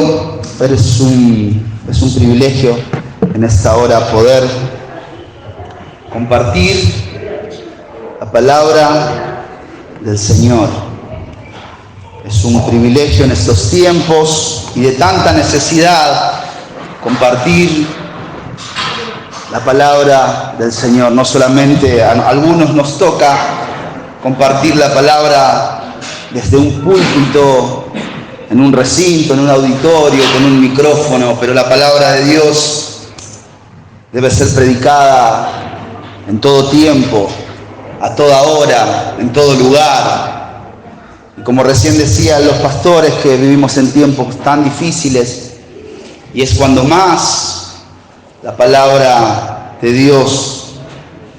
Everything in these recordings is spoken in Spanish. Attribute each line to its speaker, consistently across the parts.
Speaker 1: querido, es un privilegio en esta hora poder compartir la palabra del Señor. Es un privilegio en estos tiempos y de tanta necesidad compartir la palabra del Señor. No solamente a algunos nos toca compartir la palabra desde un púlpito, en un recinto, en un auditorio, con un micrófono, pero la palabra de Dios debe ser predicada en todo tiempo, a toda hora, en todo lugar. Y como recién decían los pastores, que vivimos en tiempos tan difíciles, y es cuando más la palabra de Dios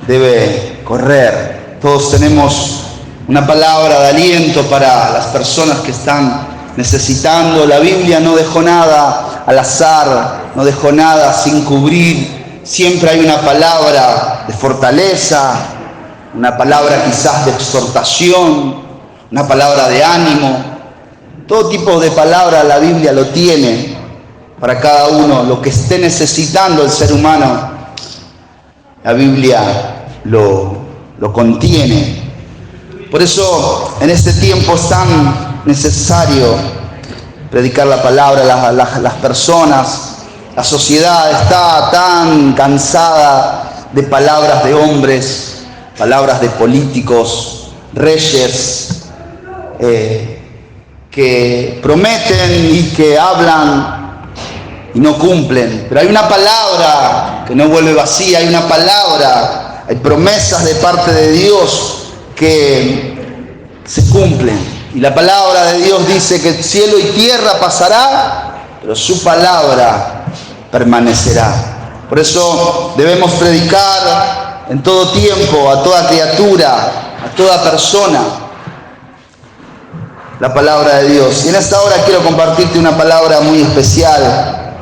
Speaker 1: debe correr. Todos tenemos una palabra de aliento para las personas que están necesitando. La Biblia no dejó nada al azar, no dejó nada sin cubrir. Siempre hay una palabra de fortaleza, una palabra quizás de exhortación, una palabra de ánimo. Todo tipo de palabra la Biblia lo tiene para cada uno. Lo que esté necesitando el ser humano, la Biblia lo contiene. Por eso en este tiempo es tan necesario predicar la palabra. Las personas, la sociedad está tan cansada de palabras de hombres, palabras de políticos, reyes, que prometen y que hablan y no cumplen. Pero hay una palabra que no vuelve vacía, hay una palabra, hay promesas de parte de Dios que se cumplen. Y la palabra de Dios dice que cielo y tierra pasará, pero su palabra permanecerá. Por eso debemos predicar en todo tiempo, a toda criatura, a toda persona, la palabra de Dios. Y en esta hora quiero compartirte una palabra muy especial.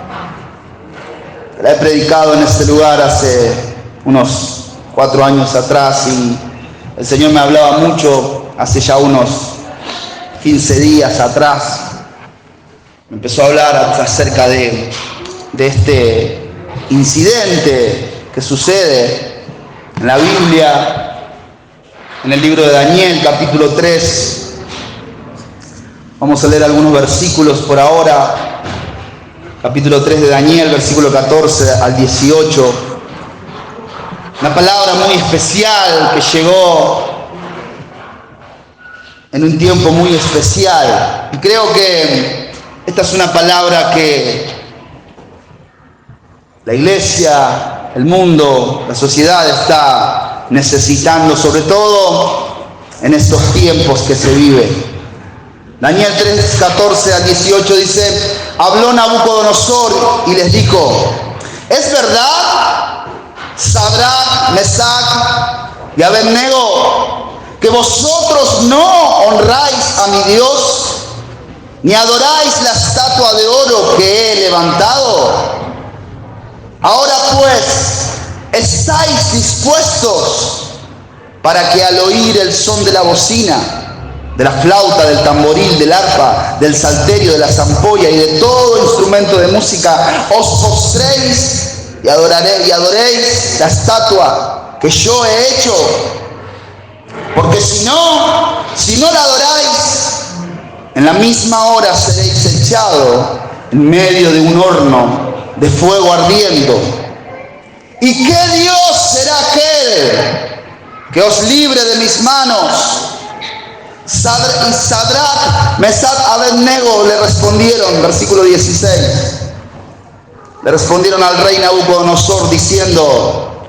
Speaker 1: La he predicado en este lugar hace unos 4 años atrás y el Señor me hablaba mucho hace ya unos 15 días atrás. Me empezó a hablar acerca de este incidente que sucede en la Biblia, en el libro de Daniel, capítulo 3. Vamos a leer algunos versículos por ahora. Capítulo 3 de Daniel, versículo 14 al 18. Una palabra muy especial que llegó en un tiempo muy especial. Y creo que esta es una palabra que la iglesia, el mundo, la sociedad está necesitando, sobre todo en estos tiempos que se viven. Daniel 3, 14 al 18 dice: habló Nabucodonosor y les dijo: ¿es verdad, Sadrach, Mesach y Abednego, que vosotros no honráis a mi Dios, ni adoráis la estatua de oro que he levantado? Ahora pues, ¿estáis dispuestos para que al oír el son de la bocina, de la flauta, del tamboril, del arpa, del salterio, de la zampolla y de todo instrumento de música, os postréis y adoréis la estatua que yo he hecho? Porque si no la adoráis, en la misma hora seréis echados en medio de un horno de fuego ardiendo. ¿Y qué Dios será aquel que os libre de mis manos? Sadrach, Mesach, Abednego le respondieron, versículo 16. Le respondieron al rey Nabucodonosor diciendo: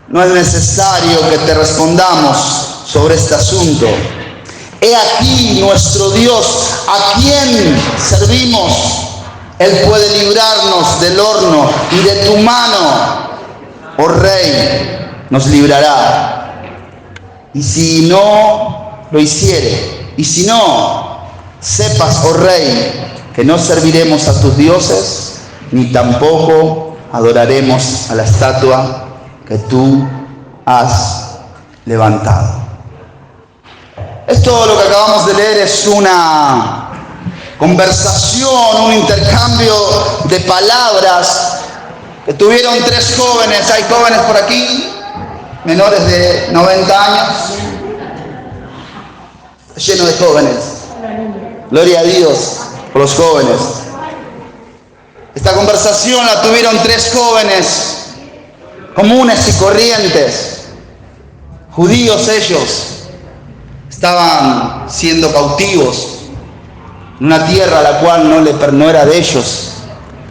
Speaker 1: no es necesario que te respondamos sobre este asunto. He aquí nuestro Dios, a quien servimos. Él puede librarnos del horno, y de tu mano, oh rey, nos librará. Y si no lo hiciere, y si no, sepas, oh rey, que no serviremos a tus dioses, ni tampoco adoraremos a la estatua que tú has levantado. Esto, lo que acabamos de leer, es una conversación, un intercambio de palabras que tuvieron 3 jóvenes. ¿Hay jóvenes por aquí? Menores de 90 años. Lleno de jóvenes. Gloria a Dios por los jóvenes. Esta conversación la tuvieron 3 jóvenes comunes y corrientes. Judíos ellos. Estaban siendo cautivos en una tierra la cual no era de ellos.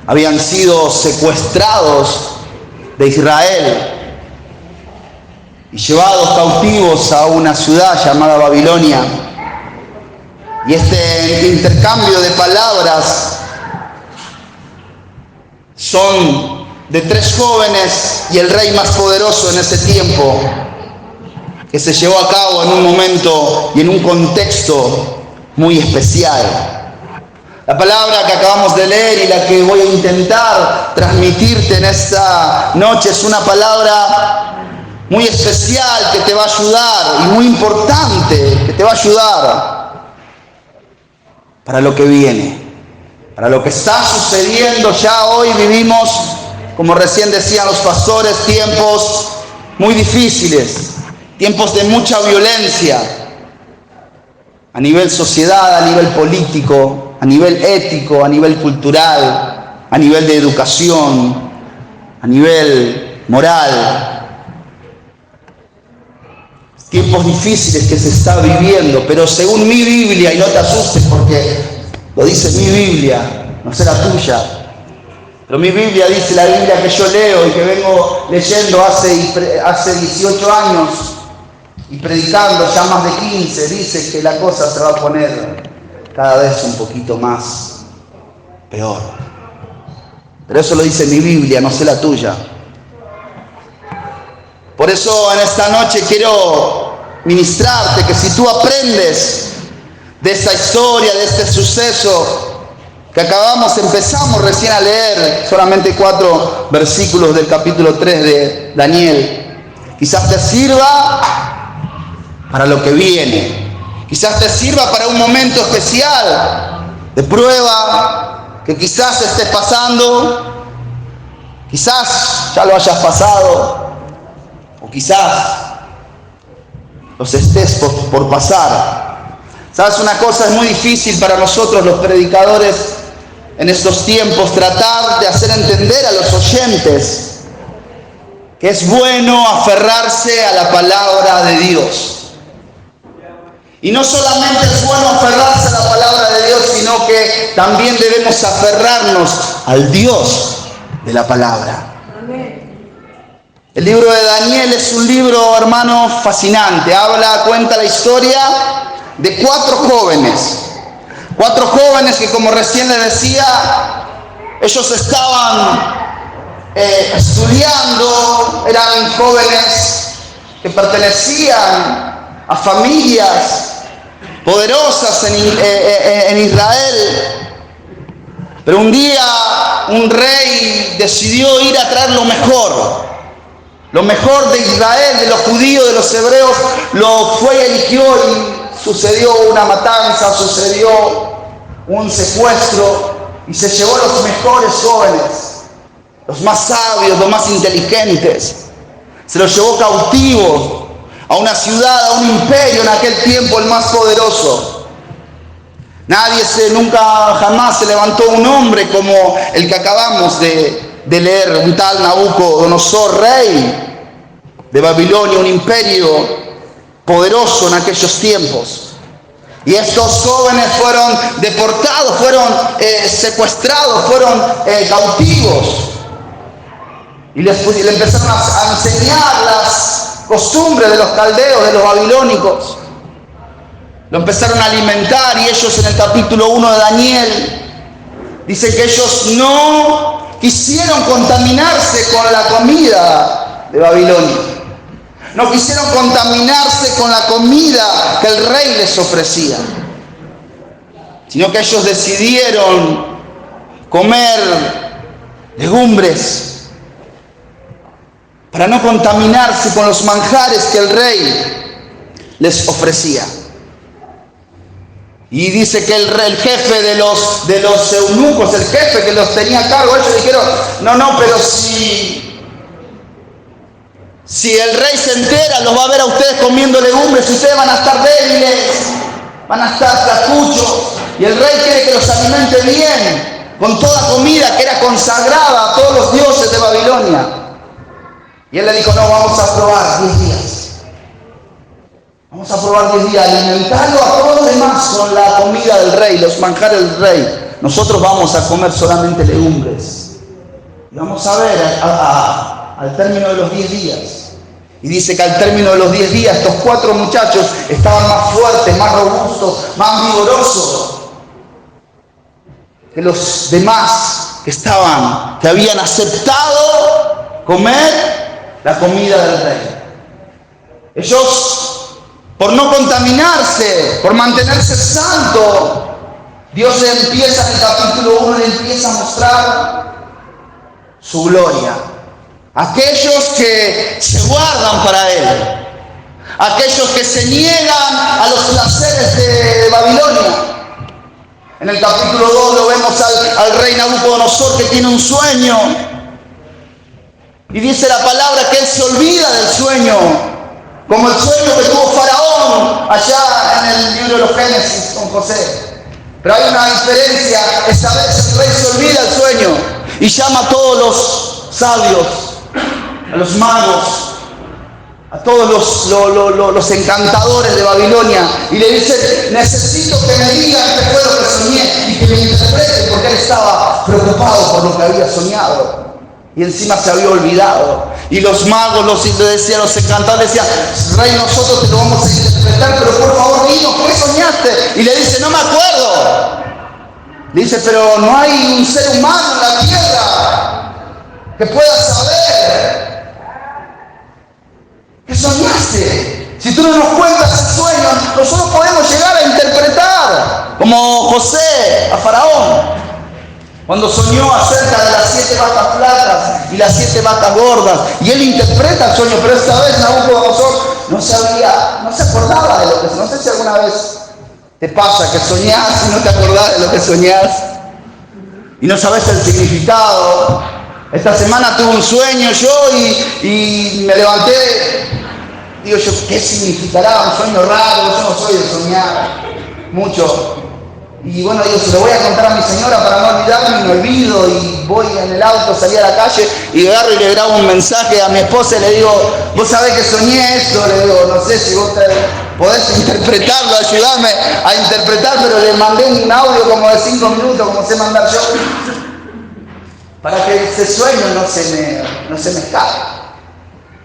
Speaker 1: Habían sido secuestrados de Israel y llevados cautivos a una ciudad llamada Babilonia. Y este intercambio de palabras son de 3 jóvenes y el rey más poderoso en ese tiempo, que se llevó a cabo en un momento y en un contexto muy especial. La palabra que acabamos de leer y la que voy a intentar transmitirte en esta noche es una palabra muy especial que te va a ayudar y muy importante que te va a ayudar para lo que viene, para lo que está sucediendo. Ya hoy vivimos, como recién decían los pastores, tiempos muy difíciles, tiempos de mucha violencia a nivel sociedad, a nivel político, a nivel ético, a nivel cultural, a nivel de educación, a nivel moral. Tiempos difíciles que se está viviendo, pero según mi Biblia, y no te asustes porque lo dice mi Biblia, no sé la tuya, pero mi Biblia dice, la Biblia que yo leo y que vengo leyendo hace 18 años y predicando ya más de 15, dice que la cosa se va a poner cada vez un poquito más peor. Pero eso lo dice mi Biblia, no sé la tuya. Por eso en esta noche quiero ministrarte que si tú aprendes de esta historia, de este suceso que empezamos recién a leer, solamente 4 versículos del capítulo 3 de Daniel, quizás te sirva para lo que viene, quizás te sirva para un momento especial de prueba que quizás estés pasando, quizás ya lo hayas pasado, o quizás los estés por pasar. ¿Sabes una cosa? Es muy difícil para nosotros los predicadores en estos tiempos tratar de hacer entender a los oyentes que es bueno aferrarse a la palabra de Dios. Y no solamente es bueno aferrarse a la palabra de Dios, sino que también debemos aferrarnos al Dios de la palabra. El libro de Daniel es un libro, hermano, fascinante. Cuenta la historia de 4 jóvenes. 4 jóvenes que, como recién les decía, ellos estaban estudiando, eran jóvenes que pertenecían a familias poderosas en Israel. Pero un día un rey decidió ir a traer lo mejor de Israel, de los judíos, de los hebreos, lo fue y eligió, y sucedió una matanza, sucedió un secuestro, y se llevó a los mejores jóvenes, los más sabios, los más inteligentes. Se los llevó cautivos a una ciudad, a un imperio en aquel tiempo, el más poderoso. Nunca jamás se levantó un hombre como el que acabamos de leer, un tal Nabucodonosor, rey de Babilonia, un imperio poderoso en aquellos tiempos. Y estos jóvenes fueron deportados, fueron secuestrados, fueron cautivos. Y le empezaron a enseñar las costumbres de los caldeos, de los babilónicos. Lo empezaron a alimentar, y ellos en el capítulo 1 de Daniel dicen que ellos no quisieron contaminarse con la comida de Babilonia. No quisieron contaminarse con la comida que el rey les ofrecía, sino que ellos decidieron comer legumbres para no contaminarse con los manjares que el rey les ofrecía. Y dice que el jefe de los eunucos, el jefe que los tenía a cargo, ellos dijeron, no, pero si el rey se entera, los va a ver a ustedes comiendo legumbres, ustedes van a estar débiles, van a estar flacuchos, y el rey quiere que los alimente bien, con toda comida que era consagrada a todos los dioses de Babilonia. Y él le dijo, no, vamos a probar 10 días. Vamos a probar 10 días, alimentarlo a todos los demás con la comida del rey, los manjares del rey. Nosotros vamos a comer solamente legumbres. Y vamos a ver al término de los 10 días. Y dice que al término de los 10 días, estos 4 muchachos estaban más fuertes, más robustos, más vigorosos que los demás que habían aceptado comer la comida del rey. Ellos, por no contaminarse, por mantenerse santo, Dios le empieza en el capítulo 1, le empieza a mostrar su gloria. Aquellos que se guardan para Él, aquellos que se niegan a los placeres de Babilonia. En el capítulo 2 lo vemos al rey Nabucodonosor que tiene un sueño. Y dice la palabra que él se olvida del sueño, como el sueño que tuvo Faraón allá en el libro de los Génesis con José. Pero hay una diferencia, esta vez el rey se olvida el sueño y llama a todos los sabios, a los magos, a todos los encantadores de Babilonia, y le dice, necesito que me digan qué fue lo que soñé y que me interpreten, porque él estaba preocupado por lo que había soñado y encima se había olvidado. Y los magos, los encantadores decían, rey, nosotros te lo vamos a interpretar, pero por favor dinos, ¿qué soñaste? Y le dice, no me acuerdo. Le dice, pero no hay un ser humano en la tierra que pueda saber ¿qué soñaste? Si tú no nos cuentas el sueño, nosotros podemos llegar a interpretar, como José a Faraón, cuando soñó acerca de las 7 vacas flacas y las 7 vacas gordas, y él interpreta el sueño, pero esta vez Nabucodonosor no se acordaba de lo que, no sé si alguna vez te pasa que soñás y no te acordás de lo que soñás, y no sabes el significado. Esta semana tuve un sueño yo y me levanté, digo yo, ¿qué significará un sueño raro? Yo no soy de soñar mucho. Y bueno, digo, se lo voy a contar a mi señora para no olvidarme, y me olvido, y voy en el auto, salí a la calle y agarro y le grabo un mensaje a mi esposa y le digo, vos sabés que soñé esto, le digo, no sé si vos podés interpretarlo, ayudarme a interpretar, pero le mandé un audio como de 5 minutos, como sé mandar yo, para que ese sueño no se me escape.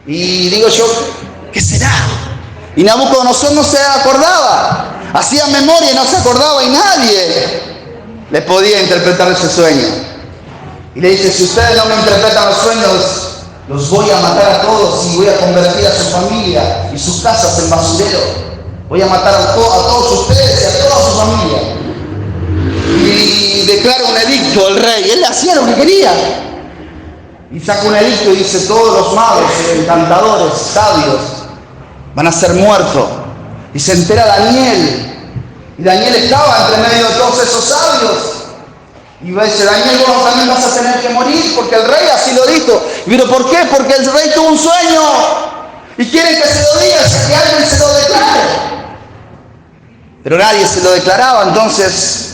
Speaker 1: Y digo yo, ¿qué será? Y Nabucodonosor no se acordaba, hacía memoria y no se acordaba, y nadie le podía interpretar ese sueño. Y le dice, si ustedes no me interpretan los sueños, los voy a matar a todos y voy a convertir a su familia y sus casas en basurero. Voy a matar a todos ustedes y a toda su familia. Y declara un edicto el rey, él hacía lo que quería. Y saca un edicto y dice, todos los magos, encantadores, sabios, van a ser muertos. Y se entera Daniel. Y Daniel estaba entre medio de todos esos sabios. Y dice, Daniel, vos también vas a tener que morir, porque el rey así lo dijo. ¿Pero por qué? Porque el rey tuvo un sueño. Y quieren que se lo diga, que alguien se lo declare. Pero nadie se lo declaraba. Entonces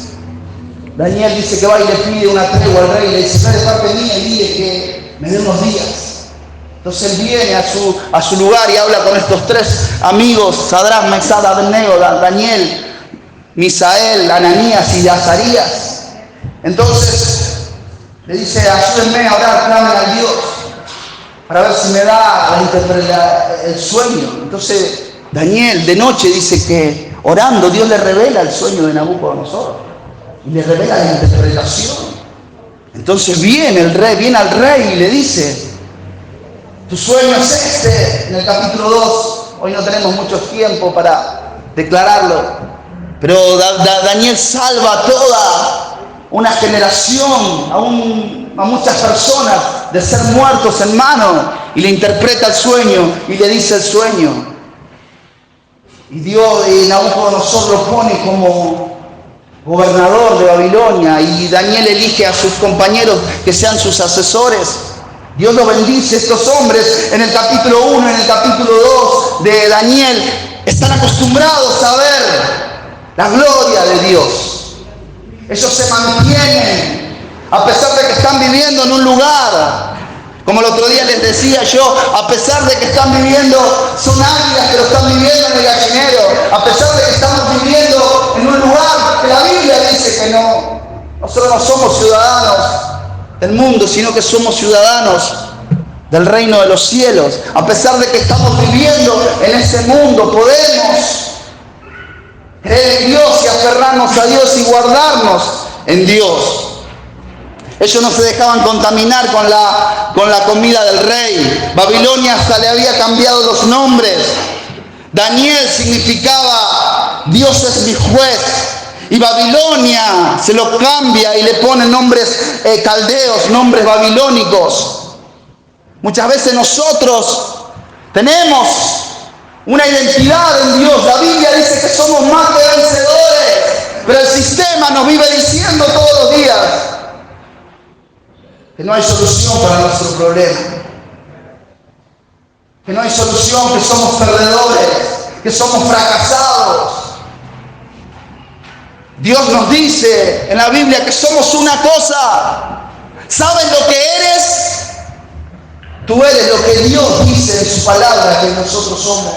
Speaker 1: Daniel dice que va y le pide una tregua al rey. Y le dice, ve de parte mía y dile que me dé unos días. Entonces él viene a su lugar y habla con estos 3 amigos, Sadrach, Mesach, Abednego, Daniel, Misael, Ananías y Azarías. Entonces le dice, ayúdenme a orar, clamen al Dios, para ver si me da el sueño. Entonces Daniel de noche dice que orando Dios le revela el sueño de Nabucodonosor y le revela la interpretación. Entonces viene al rey y le dice, tu sueño es este, en el capítulo 2, hoy no tenemos mucho tiempo para declararlo, pero Daniel salva a toda una generación, a muchas personas de ser muertos en mano, y le interpreta el sueño y le dice el sueño. Y Nabucodonosor lo pone como gobernador de Babilonia, y Daniel elige a sus compañeros que sean sus asesores. Dios los bendice. Estos hombres en el capítulo 1, en el capítulo 2 de Daniel, están acostumbrados a ver la gloria de Dios. Ellos se mantienen, a pesar de que están viviendo en un lugar, como el otro día les decía yo, a pesar de que están viviendo, son águilas, pero están viviendo en el gallinero, a pesar de que estamos viviendo en un lugar que la Biblia dice que nosotros no somos ciudadanos del mundo, sino que somos ciudadanos del reino de los cielos. A pesar de que estamos viviendo en ese mundo, podemos creer en Dios y aferrarnos a Dios y guardarnos en Dios. Ellos no se dejaban contaminar con la comida del rey. Babilonia hasta le había cambiado los nombres. Daniel significaba Dios es mi juez. Y Babilonia se lo cambia y le pone nombres caldeos, nombres babilónicos. Muchas veces nosotros tenemos una identidad en Dios. La Biblia dice que somos más que vencedores, pero el sistema nos vive diciendo todos los días que no hay solución para nuestro problema, que no hay solución, que somos perdedores, que somos fracasados. Dios nos dice en la Biblia que somos una cosa. ¿Sabes lo que eres? Tú eres lo que Dios dice en su palabra que nosotros somos.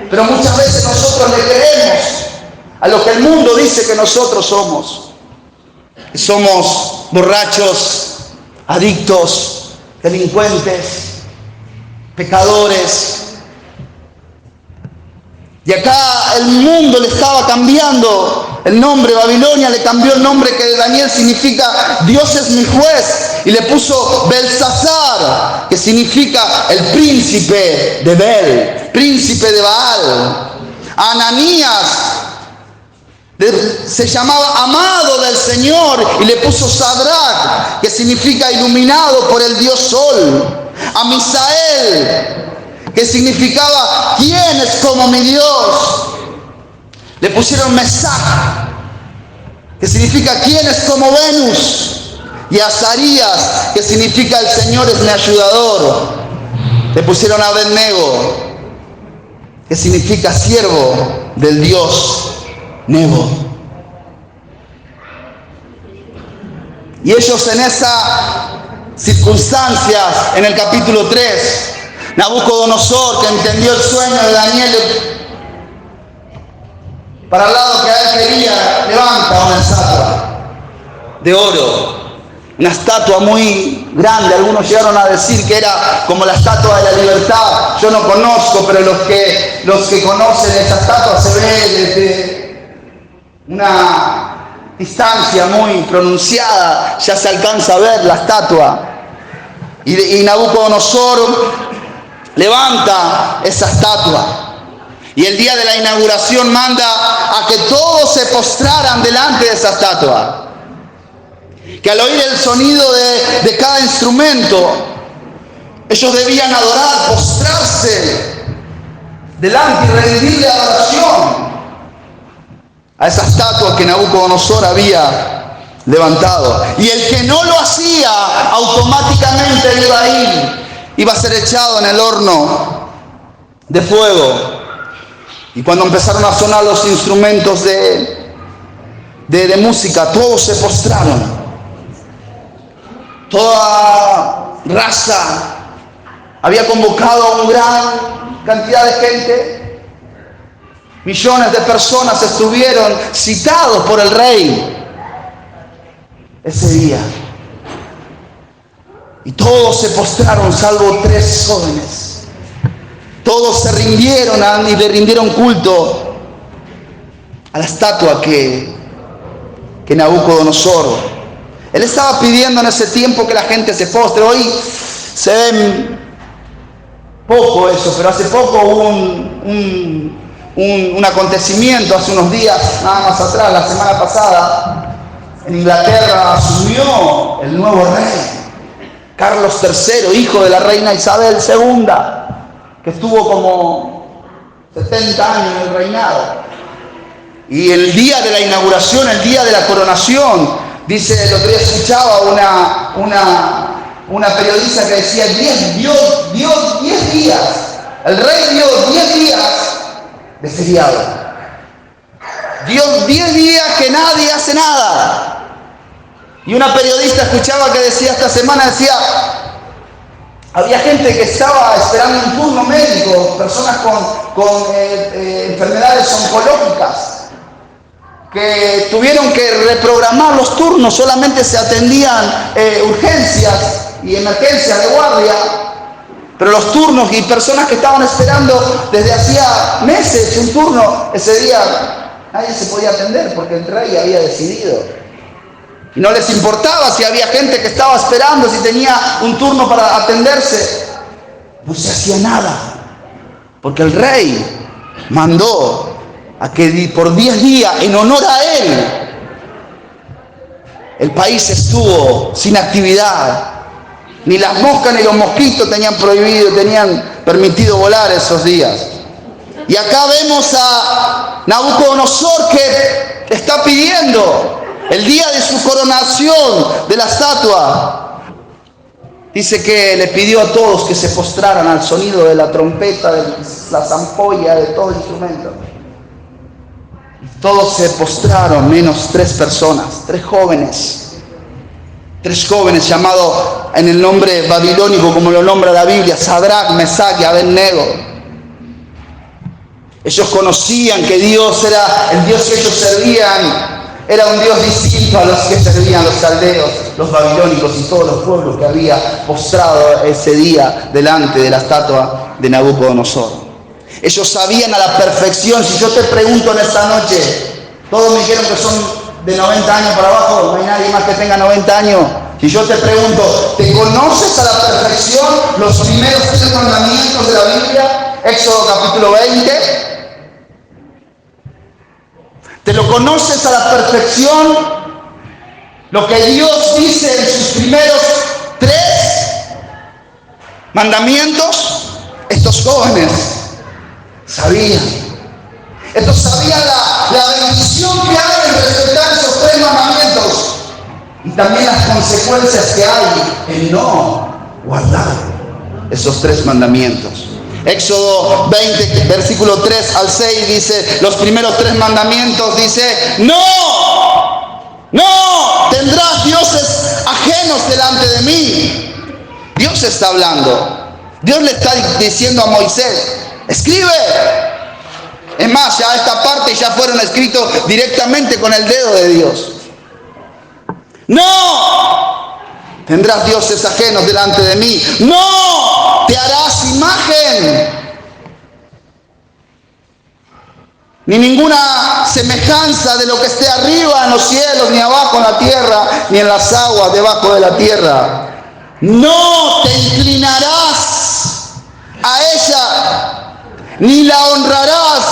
Speaker 1: Pero muchas veces nosotros le creemos a lo que el mundo dice que nosotros somos. Que somos borrachos, adictos, delincuentes, pecadores. Y acá el mundo le estaba cambiando el nombre. Babilonia le cambió el nombre, que de Daniel significa Dios es mi juez, y le puso Belsasar, que significa el príncipe de Bel, príncipe de Baal. Ananías se llamaba amado del Señor, y le puso Sadrach, que significa iluminado por el Dios Sol. A Misael, que significaba ¿quién es como mi Dios? Le pusieron Mesach, que significa ¿quién es como Venus? Y a Azarías, que significa el Señor es mi ayudador. Le pusieron a Abednego, que significa siervo del Dios Nebo. Y ellos en esas circunstancias, en el capítulo 3, Nabucodonosor, que entendió el sueño de Daniel, para el lado que a él quería, levanta una estatua de oro. Una estatua muy grande. Algunos llegaron a decir que era como la estatua de la libertad. Yo no conozco, pero los que conocen esa estatua se ve desde una distancia muy pronunciada, ya se alcanza a ver la estatua. Y Nabucodonosor levanta esa estatua. Y el día de la inauguración manda a que todos se postraran delante de esa estatua. Que al oír el sonido de cada instrumento, ellos debían adorar, postrarse delante y rendirle adoración a esa estatua que Nabucodonosor había levantado. Y el que no lo hacía, automáticamente iba a ser echado en el horno de fuego. Y cuando empezaron a sonar los instrumentos de música, todos se postraron. Toda raza había convocado a una gran cantidad de gente. Millones de personas estuvieron citados por el rey ese día. Y todos se postraron, salvo 3 jóvenes. Todos se rindieron y le rindieron culto a la estatua que Nabucodonosor. Él estaba pidiendo en ese tiempo que la gente se postre. Hoy se ve poco eso, pero hace poco hubo un acontecimiento, hace unos días, nada más atrás, la semana pasada, en Inglaterra asumió el nuevo rey, Carlos III, hijo de la reina Isabel II, que estuvo como 70 años en el reinado. Y el día de la inauguración, el día de la coronación, dice, el otro día escuchaba una periodista que decía, Dios dio 10 días, el rey dio 10 días de feriado. Dios 10 días que nadie hace nada. Y una periodista escuchaba que decía esta semana, decía, había gente que estaba esperando un turno médico, personas con enfermedades oncológicas, que tuvieron que reprogramar los turnos, solamente se atendían urgencias y emergencias de guardia, pero los turnos y personas que estaban esperando desde hacía meses un turno, ese día nadie se podía atender porque el rey había decidido. Y no les importaba si había gente que estaba esperando, si tenía un turno para atenderse. No se hacía nada, porque el rey mandó a que por 10 días, en honor a él, el país estuvo sin actividad. Ni las moscas ni los mosquitos tenían permitido volar esos días. Y acá vemos a Nabucodonosor que está pidiendo el día de su coronación de la estatua. Dice que le pidió a todos que se postraran al sonido de la trompeta, de la zampolla, de todo el instrumento. Todos se postraron, menos 3 personas, 3 jóvenes llamados en el nombre babilónico, como lo nombra la Biblia, Sadrach, Mesach y Abednego. Ellos conocían que Dios era el Dios que ellos servían, era un Dios distinto a los que servían los caldeos, los babilónicos y todos los pueblos que había postrado ese día delante de la estatua de Nabucodonosor. Ellos sabían a la perfección. Si yo te pregunto en esta noche, todos me dijeron que son de 90 años para abajo, no hay nadie más que tenga 90 años. Si yo te pregunto, ¿te conoces a la perfección los primeros 3 mandamientos de la Biblia? Éxodo capítulo 20. ¿Te lo conoces a la perfección? Lo que Dios dice en sus primeros 3 mandamientos. Estos jóvenes sabían. Estos sabían la bendición que hay en respetar esos 3 mandamientos. Y también las consecuencias que hay en no guardar esos 3 mandamientos. Éxodo 20, versículo 3 al 6 dice, los primeros 3 mandamientos dice, no tendrás dioses ajenos delante de mí. Dios está hablando. Dios le está diciendo a Moisés, escribe. Es más, ya esta parte ya fueron escritos directamente con el dedo de Dios. No tendrás dioses ajenos delante de mí. No te harás imagen, ni ninguna semejanza de lo que esté arriba en los cielos, ni abajo en la tierra, ni en las aguas debajo de la tierra. No te inclinarás a ella, ni la honrarás,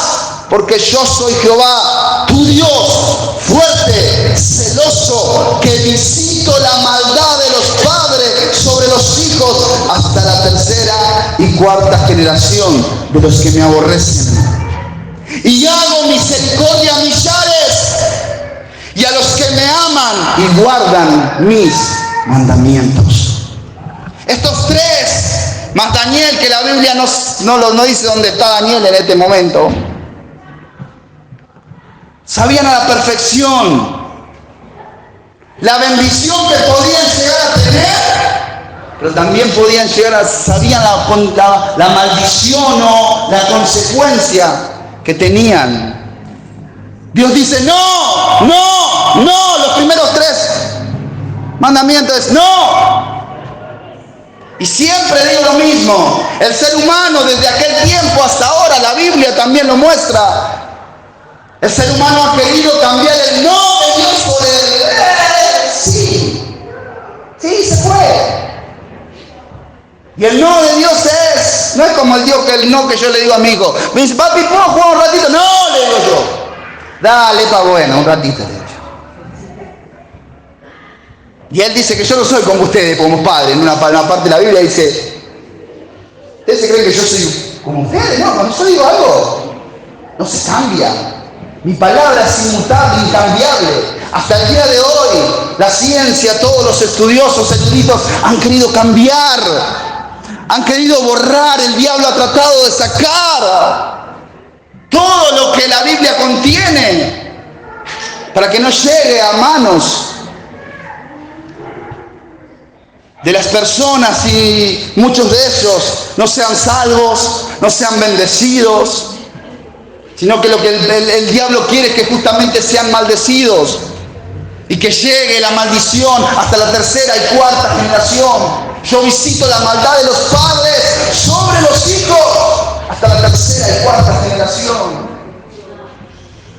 Speaker 1: porque yo soy Jehová, tu Dios, fuerte, celoso, que visito la maldad de los padres sobre los hijos hasta la 3ª y 4ª generación de los que me aborrecen. Y hago misericordia a millares, y a los que me aman y guardan mis mandamientos. Estos 3, más Daniel, que la Biblia no dice dónde está Daniel en este momento, sabían a la perfección la bendición que podían llegar a tener, pero también podían sabían la maldición o la consecuencia que tenían. Dios dice, no, los primeros 3 mandamientos es no. Y siempre digo lo mismo, el ser humano desde aquel tiempo hasta ahora, la Biblia también lo muestra, el ser humano ha querido cambiar el no de Dios por el sí, se puede. Y el no de Dios no es como el no que yo le digo a mi hijo. Me dice, papi, ¿puedo jugar un ratito? No, le digo yo. Dale, está bueno, un ratito, le digo yo. Y él dice que yo no soy como ustedes, como padres. En una parte de la Biblia dice, ¿ustedes se creen que yo soy como ustedes? No, cuando yo digo algo, no se cambia. Mi palabra es inmutable, incambiable. Hasta el día de hoy, la ciencia, todos los estudiosos, eruditos, han querido cambiar, han querido borrar. El diablo ha tratado de sacar todo lo que la Biblia contiene para que no llegue a manos de las personas y muchos de ellos no sean salvos, no sean bendecidos, sino que lo que el diablo quiere es que justamente sean maldecidos y que llegue la maldición hasta la tercera y cuarta generación. Yo visito la maldad de los padres sobre los hijos hasta la tercera y cuarta generación.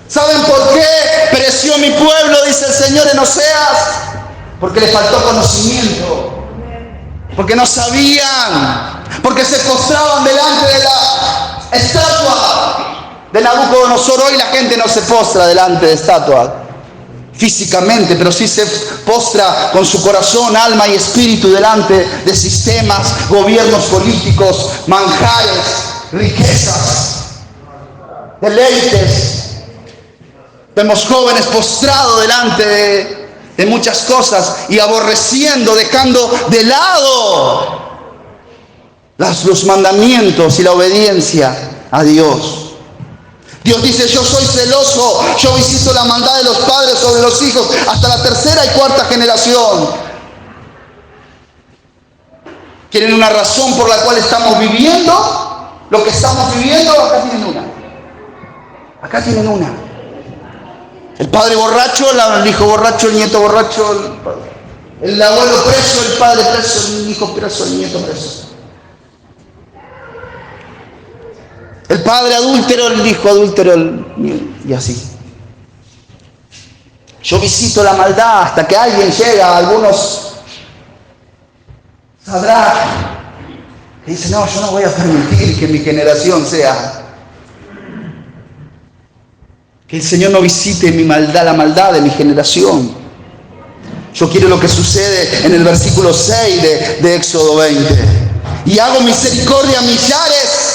Speaker 1: ¿Saben por qué pereció mi pueblo? Dice el Señor en Oseas. Porque le faltó conocimiento. Porque no sabían, porque se postraban delante de la estatua de Nabucodonosor. Hoy la gente no se postra delante de estatua físicamente, pero sí se postra con su corazón, alma y espíritu delante de sistemas, gobiernos políticos, manjares, riquezas, deleites. Vemos jóvenes postrados delante de muchas cosas y aborreciendo, dejando de lado los mandamientos y la obediencia a Dios. Dios dice: yo soy celoso, yo visito la maldad de los padres sobre los hijos hasta la tercera y cuarta generación. ¿Quieren una razón por la cual estamos viviendo lo que estamos viviendo? Acá tienen una. Acá tienen una. El padre borracho, el hijo borracho, el nieto borracho, el abuelo preso, el padre preso, el hijo preso, el nieto preso. El padre adúltero, el hijo adúltero, y así. Yo visito la maldad hasta que alguien llega, algunos sabrán, y dice: no, yo no voy a permitir que mi generación sea. Que el Señor no visite mi maldad, la maldad de mi generación. Yo quiero lo que sucede en el versículo 6 de Éxodo 20. Y hago misericordia a millares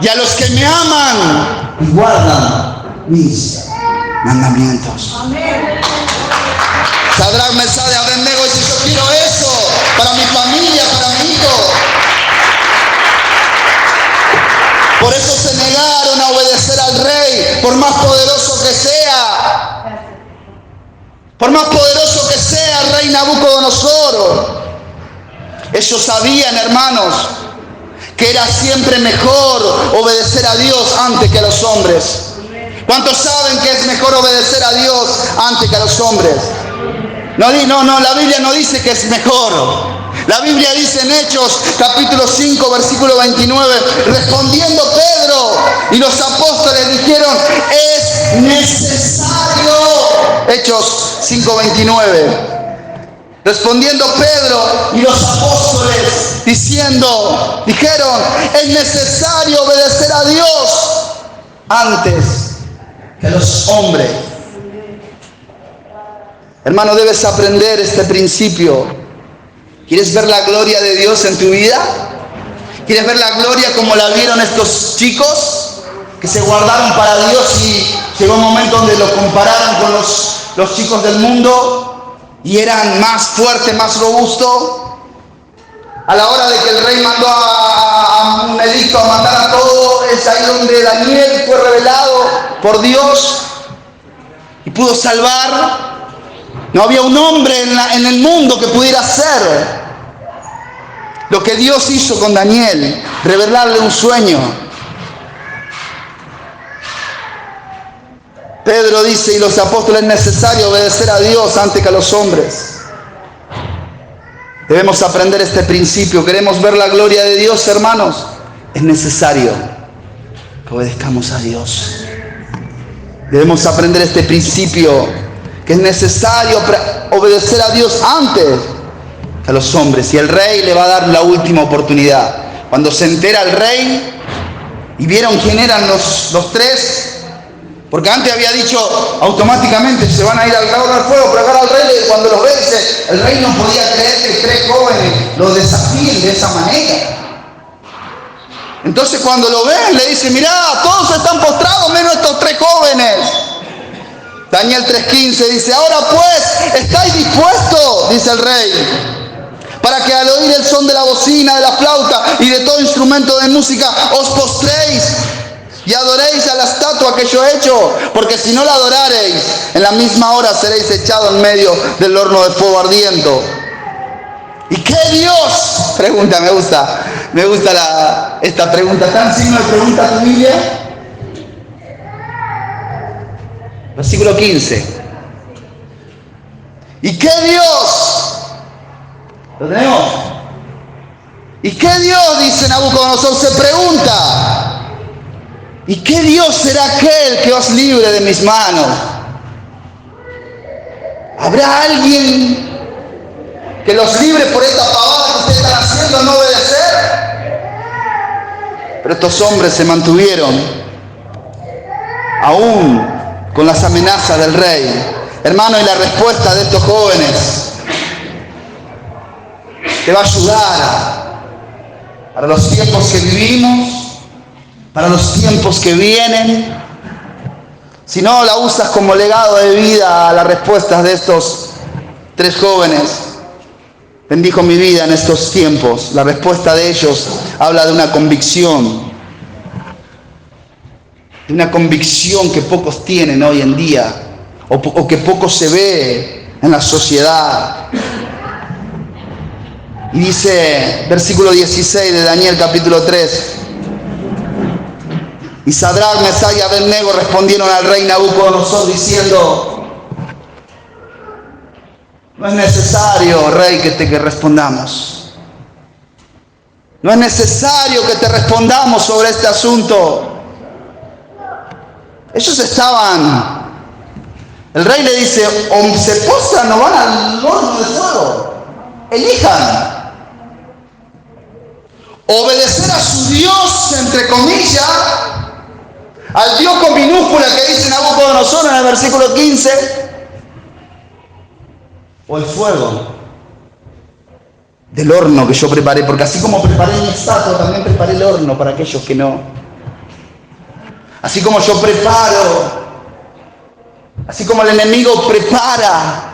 Speaker 1: y a los que me aman y guardan mis mandamientos. Amén. Sadrach, Mesach y Abednego dice: yo quiero eso para mi familia, para mi hijo. Por eso se negaron a obedecer al rey, por más poderoso que sea. Por más poderoso que sea el rey Nabucodonosor. Ellos sabían, hermanos, que era siempre mejor obedecer a Dios antes que a los hombres. ¿Cuántos saben que es mejor obedecer a Dios antes que a los hombres? No, la Biblia no dice que es mejor. La Biblia dice en Hechos capítulo 5 versículo 29, respondiendo Pedro y los apóstoles dijeron: es necesario. Hechos 5:29. Respondiendo Pedro y los apóstoles dijeron: es necesario obedecer a Dios antes que a los hombres. Hermano, debes aprender este principio. ¿Quieres ver la gloria de Dios en tu vida? ¿Quieres ver la gloria como la vieron estos chicos que se guardaron para Dios y llegó un momento donde lo compararon con los chicos del mundo y eran más fuertes, más robustos? A la hora de que el rey mandó a un edicto a matar a todos, es ahí donde Daniel fue revelado por Dios y pudo salvar. No había un hombre en el mundo que pudiera hacer lo que Dios hizo con Daniel, revelarle un sueño. Pedro dice, y los apóstoles: es necesario obedecer a Dios antes que a los hombres. Debemos aprender este principio. ¿Queremos ver la gloria de Dios, hermanos? Es necesario que obedezcamos a Dios. Debemos aprender este principio, que es necesario obedecer a Dios antes que a los hombres. Y el rey le va a dar la última oportunidad. Cuando se entera el rey y vieron quién eran los tres, porque antes había dicho automáticamente: se van a ir al calor del fuego, pero ahora el rey, cuando los ve, dice, el rey no podía creer que tres jóvenes los desafíen de esa manera. Entonces cuando lo ven, le dicen, mirá, todos están postrados menos estos 3 jóvenes. Daniel 3:15 dice, ahora pues, ¿estáis dispuestos? Dice el rey, para que al oír el son de la bocina, de la flauta y de todo instrumento de música, os postréis y adoréis a la estatua que yo he hecho, porque si no la adorareis, en la misma hora seréis echados en medio del horno de fuego ardiendo. ¿Y qué Dios? Pregunta, me gusta esta pregunta. ¿Está en signo de pregunta tu Biblia? Versículo 15. ¿Y qué Dios? ¿Lo tenemos? ¿Y qué Dios, dice Nabucodonosor, se pregunta? ¿Y qué Dios será aquel que os libre de mis manos? ¿Habrá alguien que los libre por esta pavada que ustedes están haciendo, no obedecer? Pero estos hombres se mantuvieron aún con las amenazas del rey. Hermano, y la respuesta de estos jóvenes te va a ayudar para los tiempos que vivimos, para los tiempos que vienen. Si no la usas como legado de vida a las respuestas de estos 3 jóvenes, bendijo mi vida en estos tiempos. La respuesta de ellos habla de una convicción que pocos tienen hoy en día, o que poco se ve en la sociedad. Y dice, versículo 16 de Daniel capítulo 3, y Sadrach, Mesach y Abednego respondieron al rey Nabucodonosor diciendo, no es necesario, rey, que respondamos. No es necesario que te respondamos sobre este asunto. Ellos estaban, el rey le dice, o se postran o van al horno de fuego. Elijan. Obedecer a su Dios, entre comillas, al Dios con minúscula que dice Nabucodonosor en el versículo 15, o el fuego del horno que yo preparé, porque así como preparé mi estatua, también preparé el horno para aquellos que no. Así como yo preparo, así como el enemigo prepara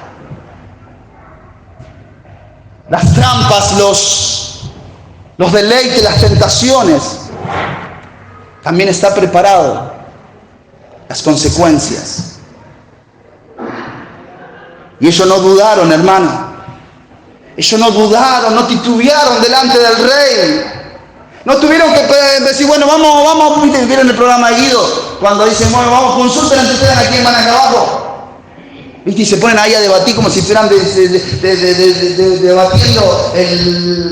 Speaker 1: las trampas, los deleites, las tentaciones, también está preparado las consecuencias. Y ellos no dudaron, hermano. Ellos no dudaron, no titubearon delante del rey. No tuvieron que decir, bueno, vamos, ¿vieron el programa de Guido? Cuando dicen, bueno, vamos, consulten entre ustedes a quién van acá abajo. ¿Viste? Y se ponen ahí a debatir como si estuvieran debatiendo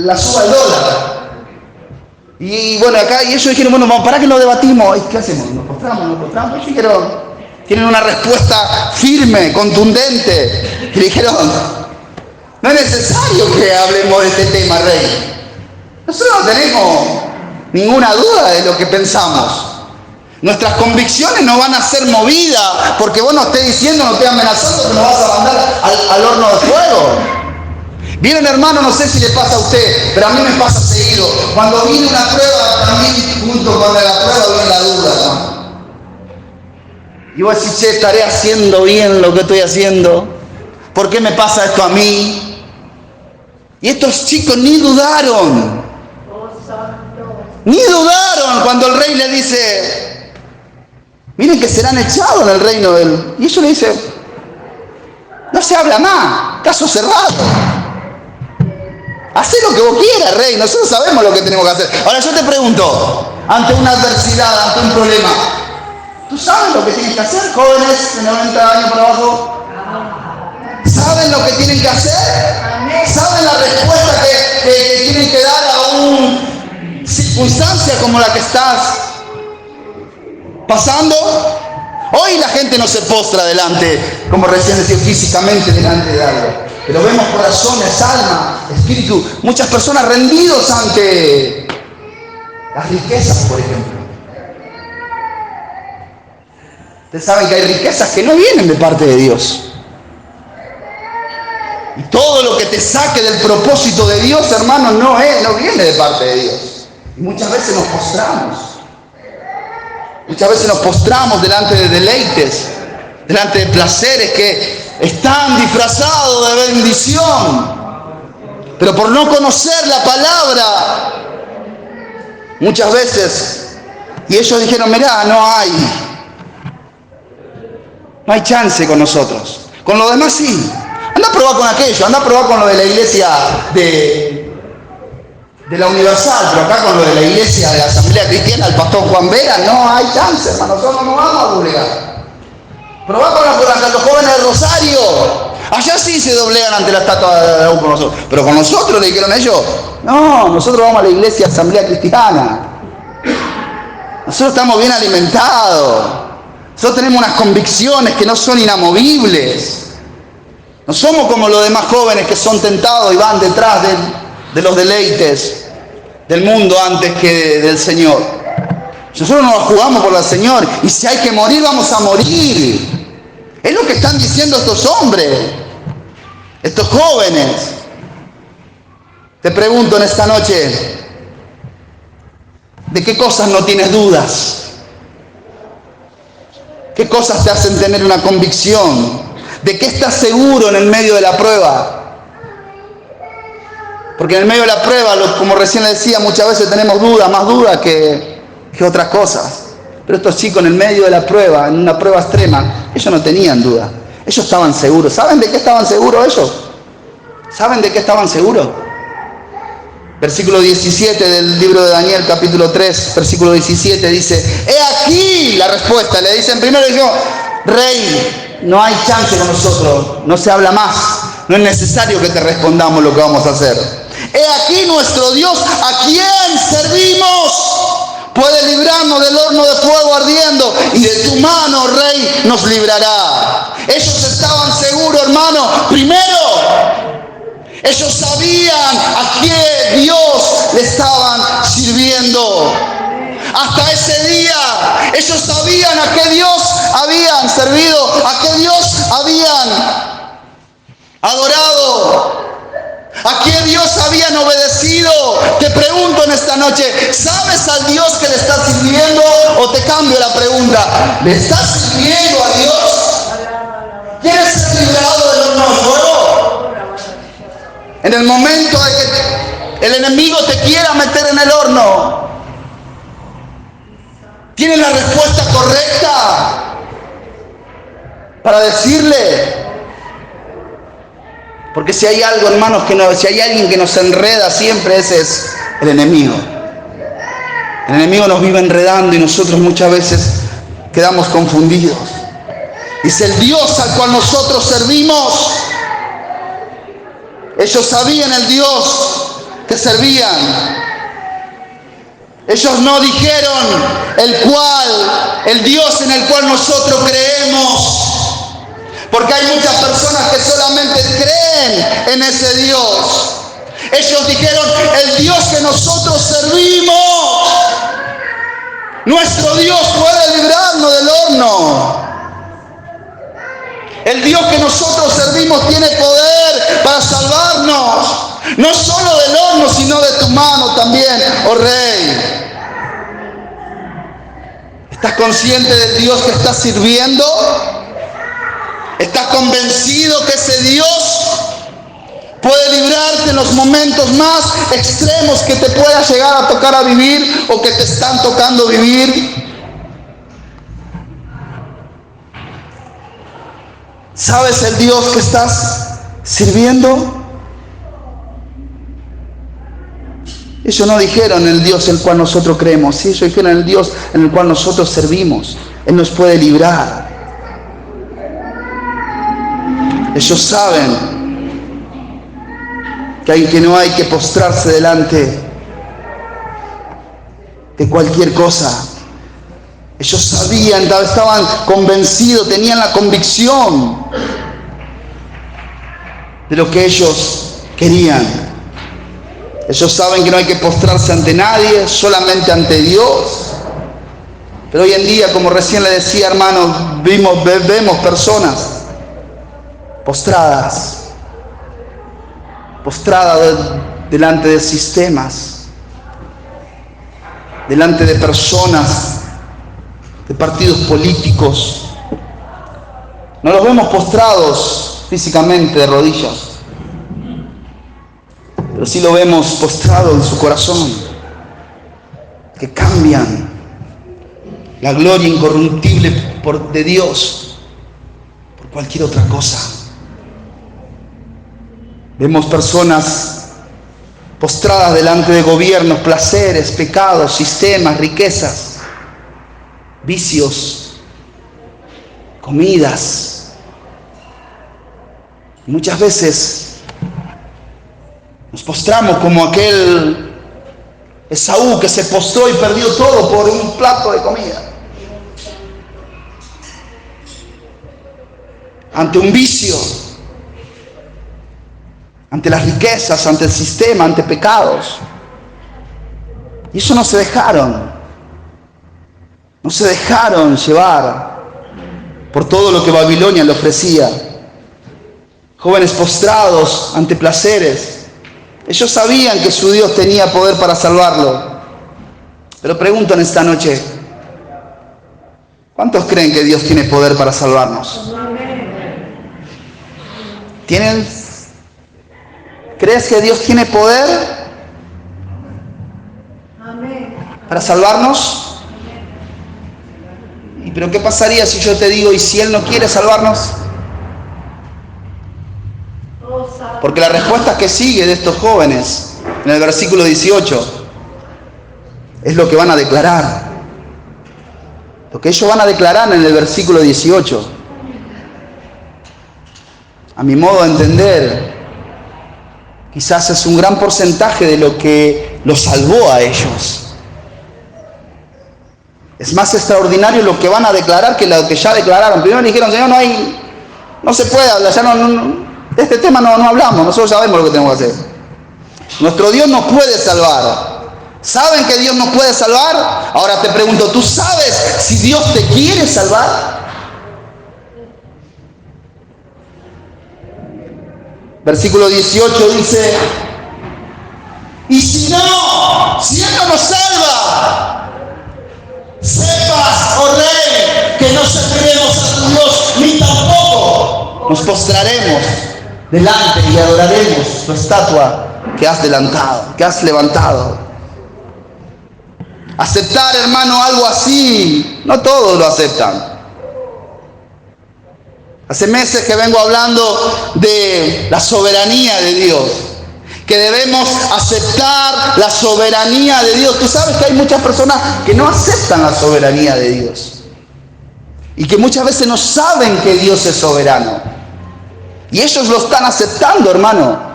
Speaker 1: la suba del dólar. Y bueno, acá, y ellos dijeron, bueno, vamos, ¿para qué lo debatimos? ¿Qué hacemos? ¿Nos postramos? Ellos dijeron, tienen una respuesta firme, contundente. Y le dijeron, no es necesario que hablemos de este tema, rey. Nosotros no tenemos ninguna duda de lo que pensamos. Nuestras convicciones no van a ser movidas porque vos no estés diciendo, no estés amenazando que nos vas a mandar al horno de fuego. Vieron, hermano, no sé si le pasa a usted, pero a mí me pasa seguido. Cuando viene una prueba, también junto con la prueba viene la duda, ¿no? Y vos decís, che, ¿estaré haciendo bien lo que estoy haciendo? ¿Por qué me pasa esto a mí? Y estos chicos ni dudaron. Ni dudaron cuando el rey le dice, miren que serán echados en el reino del... Y ellos le dicen, no se habla más, caso cerrado. Hacé lo que vos quieras, rey, nosotros sabemos lo que tenemos que hacer. Ahora yo te pregunto, ante una adversidad, ante un problema, ¿tú sabes lo que tienes que hacer, jóvenes de 90 años para abajo? ¿Saben lo que tienen que hacer? ¿Saben la respuesta que tienen que dar a una circunstancia como la que estás pasando? Hoy la gente no se postra delante, como recién decía, físicamente delante de algo. Pero vemos corazones, alma, espíritu, muchas personas rendidos ante las riquezas, por ejemplo. Ustedes saben que hay riquezas que no vienen de parte de Dios. Y todo lo que te saque del propósito de Dios, hermano, no viene de parte de Dios. Y muchas veces nos postramos. Muchas veces nos postramos delante de deleites, delante de placeres que están disfrazados de bendición. Pero por no conocer la palabra, muchas veces, y ellos dijeron, mirá, no hay chance con nosotros. Con lo demás sí. Anda a probar con aquello, anda a probar con lo de la iglesia de la Universal, pero acá con lo de la iglesia de la Asamblea Cristiana, el pastor Juan Vera, no hay chance, hermano, nosotros no vamos a doblegar. Probá con los jóvenes de Rosario, allá sí se doblegan ante la estatua de Daúd por nosotros, pero con nosotros le dijeron ellos, no, nosotros vamos a la iglesia Asamblea Cristiana, nosotros estamos bien alimentados, nosotros tenemos unas convicciones que no son inamovibles, no somos como los demás jóvenes que son tentados y van detrás de los deleites del mundo antes que del Señor. Nosotros nos la jugamos por el Señor y si hay que morir, vamos a morir. Es lo que están diciendo estos hombres, estos jóvenes. Te pregunto en esta noche, ¿de qué cosas no tienes dudas? ¿Qué cosas te hacen tener una convicción? ¿De qué estás seguro en el medio de la prueba? Porque en el medio de la prueba, como recién le decía, muchas veces tenemos dudas, más dudas que otras cosas. Pero estos chicos en el medio de la prueba, en una prueba extrema, ellos no tenían duda. Ellos estaban seguros. ¿Saben de qué estaban seguros ellos? ¿Saben de qué estaban seguros? Versículo 17 del libro de Daniel, capítulo 3, versículo 17, dice, he aquí la respuesta. Le dicen primero, dijo, rey, no hay chance con nosotros, no se habla más. No es necesario que te respondamos lo que vamos a hacer. He aquí nuestro Dios, a quien servimos, puede librarnos del horno de fuego ardiendo, y de tu mano, rey, nos librará. Ellos estaban seguros, hermano. Primero, ellos sabían a qué Dios le estaban sirviendo. Hasta ese día, ellos sabían a qué Dios habían servido, a qué Dios habían adorado, a qué Dios habían obedecido. Te pregunto en esta noche, ¿sabes al Dios que le estás sirviendo? O te cambio la pregunta, ¿le estás sirviendo a Dios? ¿Quieres ser librado del horno de fuego? En el momento de que el enemigo te quiera meter en el horno, ¿tienes la respuesta correcta para decirle? Porque si hay algo, hermanos, si hay alguien que nos enreda siempre, ese es el enemigo. El enemigo nos vive enredando y nosotros muchas veces quedamos confundidos. Dice el Dios al cual nosotros servimos. Ellos sabían el Dios que servían. Ellos no dijeron el Dios en el cual nosotros creemos. Porque hay muchas personas que solamente creen en ese Dios. Ellos dijeron, el Dios que nosotros servimos, nuestro Dios puede librarnos del horno. El Dios que nosotros servimos tiene poder para salvarnos, no solo del horno, sino de tu mano también, oh Rey. ¿Estás consciente del Dios que estás sirviendo? ¿Estás convencido que ese Dios puede librarte en los momentos más extremos que te pueda llegar a tocar a vivir o que te están tocando vivir? ¿Sabes el Dios que estás sirviendo? Ellos no dijeron el Dios el cual nosotros creemos, sí, ellos dijeron el Dios en el cual nosotros servimos. Él nos puede librar. Ellos saben que no hay que postrarse delante de cualquier cosa. Ellos sabían, estaban convencidos, tenían la convicción de lo que ellos querían. Ellos saben que no hay que postrarse ante nadie, solamente ante Dios. Pero hoy en día, como recién le decía, hermanos, vemos personas postradas delante de sistemas, delante de personas, de partidos políticos. No los vemos postrados físicamente de rodillas, pero sí lo vemos postrado en su corazón, que cambian la gloria incorruptible de Dios por cualquier otra cosa. Vemos personas postradas delante de gobiernos, placeres, pecados, sistemas, riquezas, vicios, comidas. Y muchas veces nos postramos como aquel Esaú que se postró y perdió todo por un plato de comida. Ante un vicio, ante las riquezas, ante el sistema, ante pecados. Y eso no se dejaron llevar por todo lo que Babilonia le ofrecía. Jóvenes postrados ante placeres. Ellos sabían que su Dios tenía poder para salvarlo. Pero pregunto en esta noche, ¿cuántos creen que Dios tiene poder para salvarnos? ¿Crees que Dios tiene poder para salvarnos? ¿Pero qué pasaría si yo te digo, ¿y si Él no quiere salvarnos? Porque la respuesta que sigue de estos jóvenes, en el versículo 18, es lo que van a declarar. Lo que ellos van a declarar en el versículo 18. A mi modo de entender, quizás es un gran porcentaje de lo que los salvó a ellos. Es más extraordinario lo que van a declarar que lo que ya declararon. Primero le dijeron, Señor, no se puede hablar, ya de este tema no hablamos, nosotros sabemos lo que tenemos que hacer. Nuestro Dios nos puede salvar. ¿Saben que Dios nos puede salvar? Ahora te pregunto, ¿tú sabes si Dios te quiere salvar? Versículo 18 dice, y si Él no nos salva, sepas, oh Rey, que no serviremos a tu Dios, ni tampoco nos postraremos delante y adoraremos tu estatua que has levantado. Aceptar, hermano, algo así, no todos lo aceptan. Hace meses que vengo hablando de la soberanía de Dios, que debemos aceptar la soberanía de Dios. Tú sabes que hay muchas personas que no aceptan la soberanía de Dios y que muchas veces no saben que Dios es soberano. Y ellos lo están aceptando, hermano.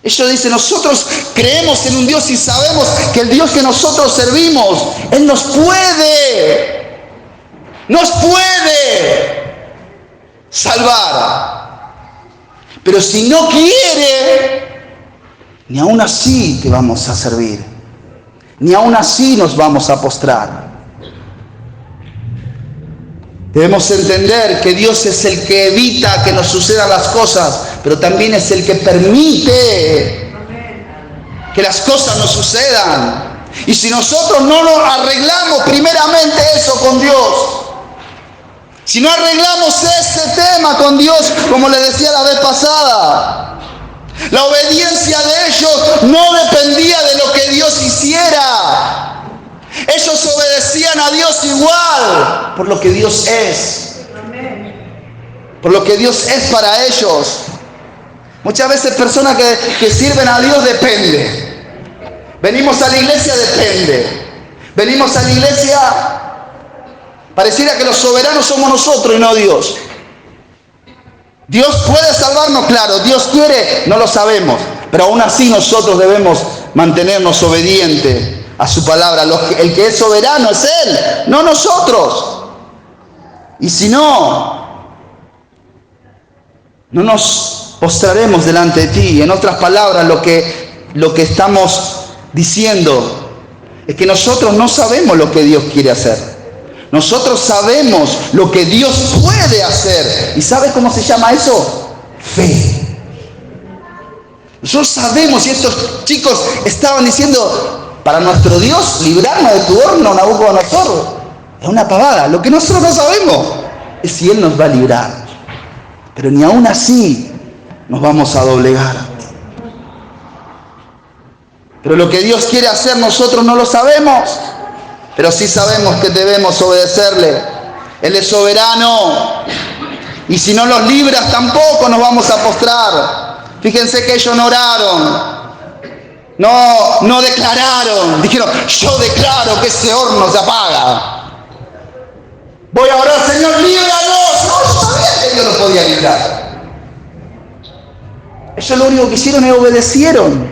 Speaker 1: Ellos dicen, nosotros creemos en un Dios y sabemos que el Dios que nosotros servimos, Él nos puede salvar. Pero si no quiere, ni aún así te vamos a servir, ni aún así nos vamos a postrar. Debemos entender que Dios es el que evita que nos sucedan las cosas, pero también es el que permite que las cosas nos sucedan. Y si nosotros no nos arreglamos primeramente eso con Dios, si no arreglamos este tema con Dios, como les decía la vez pasada, la obediencia de ellos no dependía de lo que Dios hiciera. Ellos obedecían a Dios igual por lo que Dios es. Por lo que Dios es para ellos. Muchas veces personas que sirven a Dios depende. Venimos a la iglesia, depende. Venimos a la iglesia, pareciera que los soberanos somos nosotros y no Dios. ¿Dios puede salvarnos? Claro. ¿Dios quiere? No lo sabemos. Pero aún así nosotros debemos mantenernos obedientes a su palabra. El que es soberano es Él, no nosotros. Y si no nos postraremos delante de ti. En otras palabras, lo que estamos diciendo es que nosotros no sabemos lo que Dios quiere hacer. Nosotros sabemos lo que Dios puede hacer. ¿Y sabes cómo se llama eso? Fe. Nosotros sabemos, y estos chicos estaban diciendo, Para nuestro Dios, librarnos de tu horno, Nabucodonosor, es una pavada. Lo que nosotros no sabemos es si Él nos va a librar. Pero ni aún así nos vamos a doblegar. Pero lo que Dios quiere hacer nosotros no lo sabemos. Pero sí sabemos que debemos obedecerle. Él es soberano. Y si no los libras tampoco nos vamos a postrar. Fíjense que ellos no oraron. No declararon. Dijeron, yo declaro que ese horno se apaga. Voy a orar, Señor, líbranos. No, yo sabía que Dios lo podía librar. Ellos lo único que hicieron es obedecieron.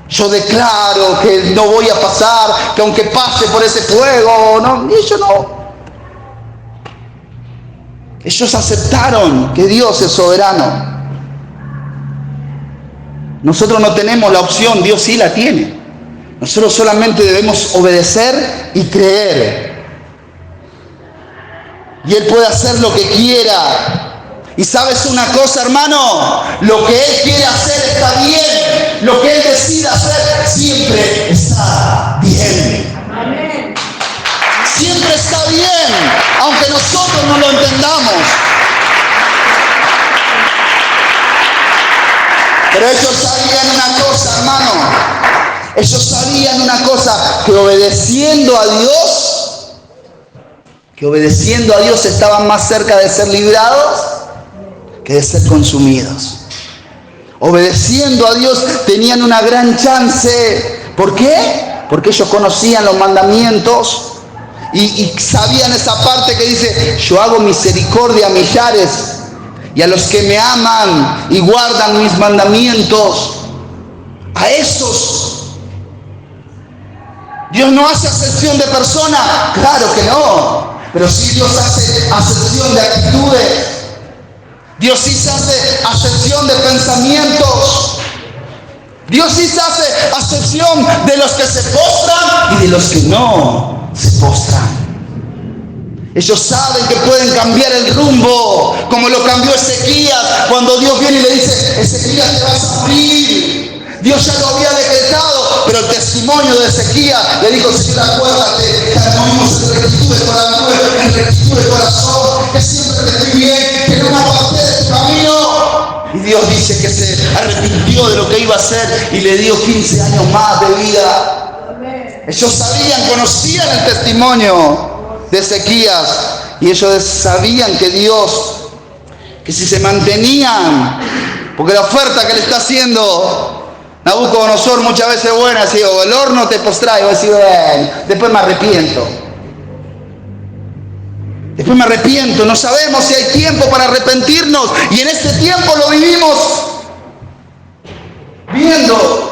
Speaker 1: Yo declaro que no voy a pasar, que aunque pase por ese fuego, no, y ellos no. Ellos aceptaron que Dios es soberano. Nosotros no tenemos la opción, Dios sí la tiene. Nosotros solamente debemos obedecer y creer. Y Él puede hacer lo que quiera. Y sabes una cosa, hermano, lo que Él quiere hacer está bien. Lo que Él decida hacer siempre está bien. Amén. Siempre está bien, aunque nosotros no lo entendamos. Pero ellos sabían una cosa, hermano. Ellos sabían una cosa, que obedeciendo a Dios estaban más cerca de ser librados que de ser consumidos. Obedeciendo a Dios tenían una gran chance. ¿Por qué? Porque ellos conocían los mandamientos y sabían esa parte que dice, yo hago misericordia a millares y a los que me aman y guardan mis mandamientos, a esos Dios no hace acepción de personas. Claro que no. Pero sí Dios hace acepción de actitudes. Dios sí se hace acepción de pensamientos. Dios sí se hace acepción de los que se postran y de los que no se postran. Ellos saben que pueden cambiar el rumbo, como lo cambió Ezequías, cuando Dios viene y le dice, Ezequías, te vas a morir. Dios ya lo había decretado, pero el testimonio de Ezequías le dijo, Señor, acuérdate que movimos en rectitud de corazón, que siempre te fui bien, que no me aparté de tu camino. Y Dios dice que se arrepintió de lo que iba a hacer y le dio 15 años más de vida. Amén. Ellos sabían, conocían el testimonio de Ezequías y ellos sabían que Dios, que si se mantenían, porque la oferta que le está haciendo Nabucodonosor muchas veces es buena, así, o el horno te postrá, y voy a decir, bueno, después me arrepiento. Después me arrepiento, no sabemos si hay tiempo para arrepentirnos, y en este tiempo lo vivimos viendo.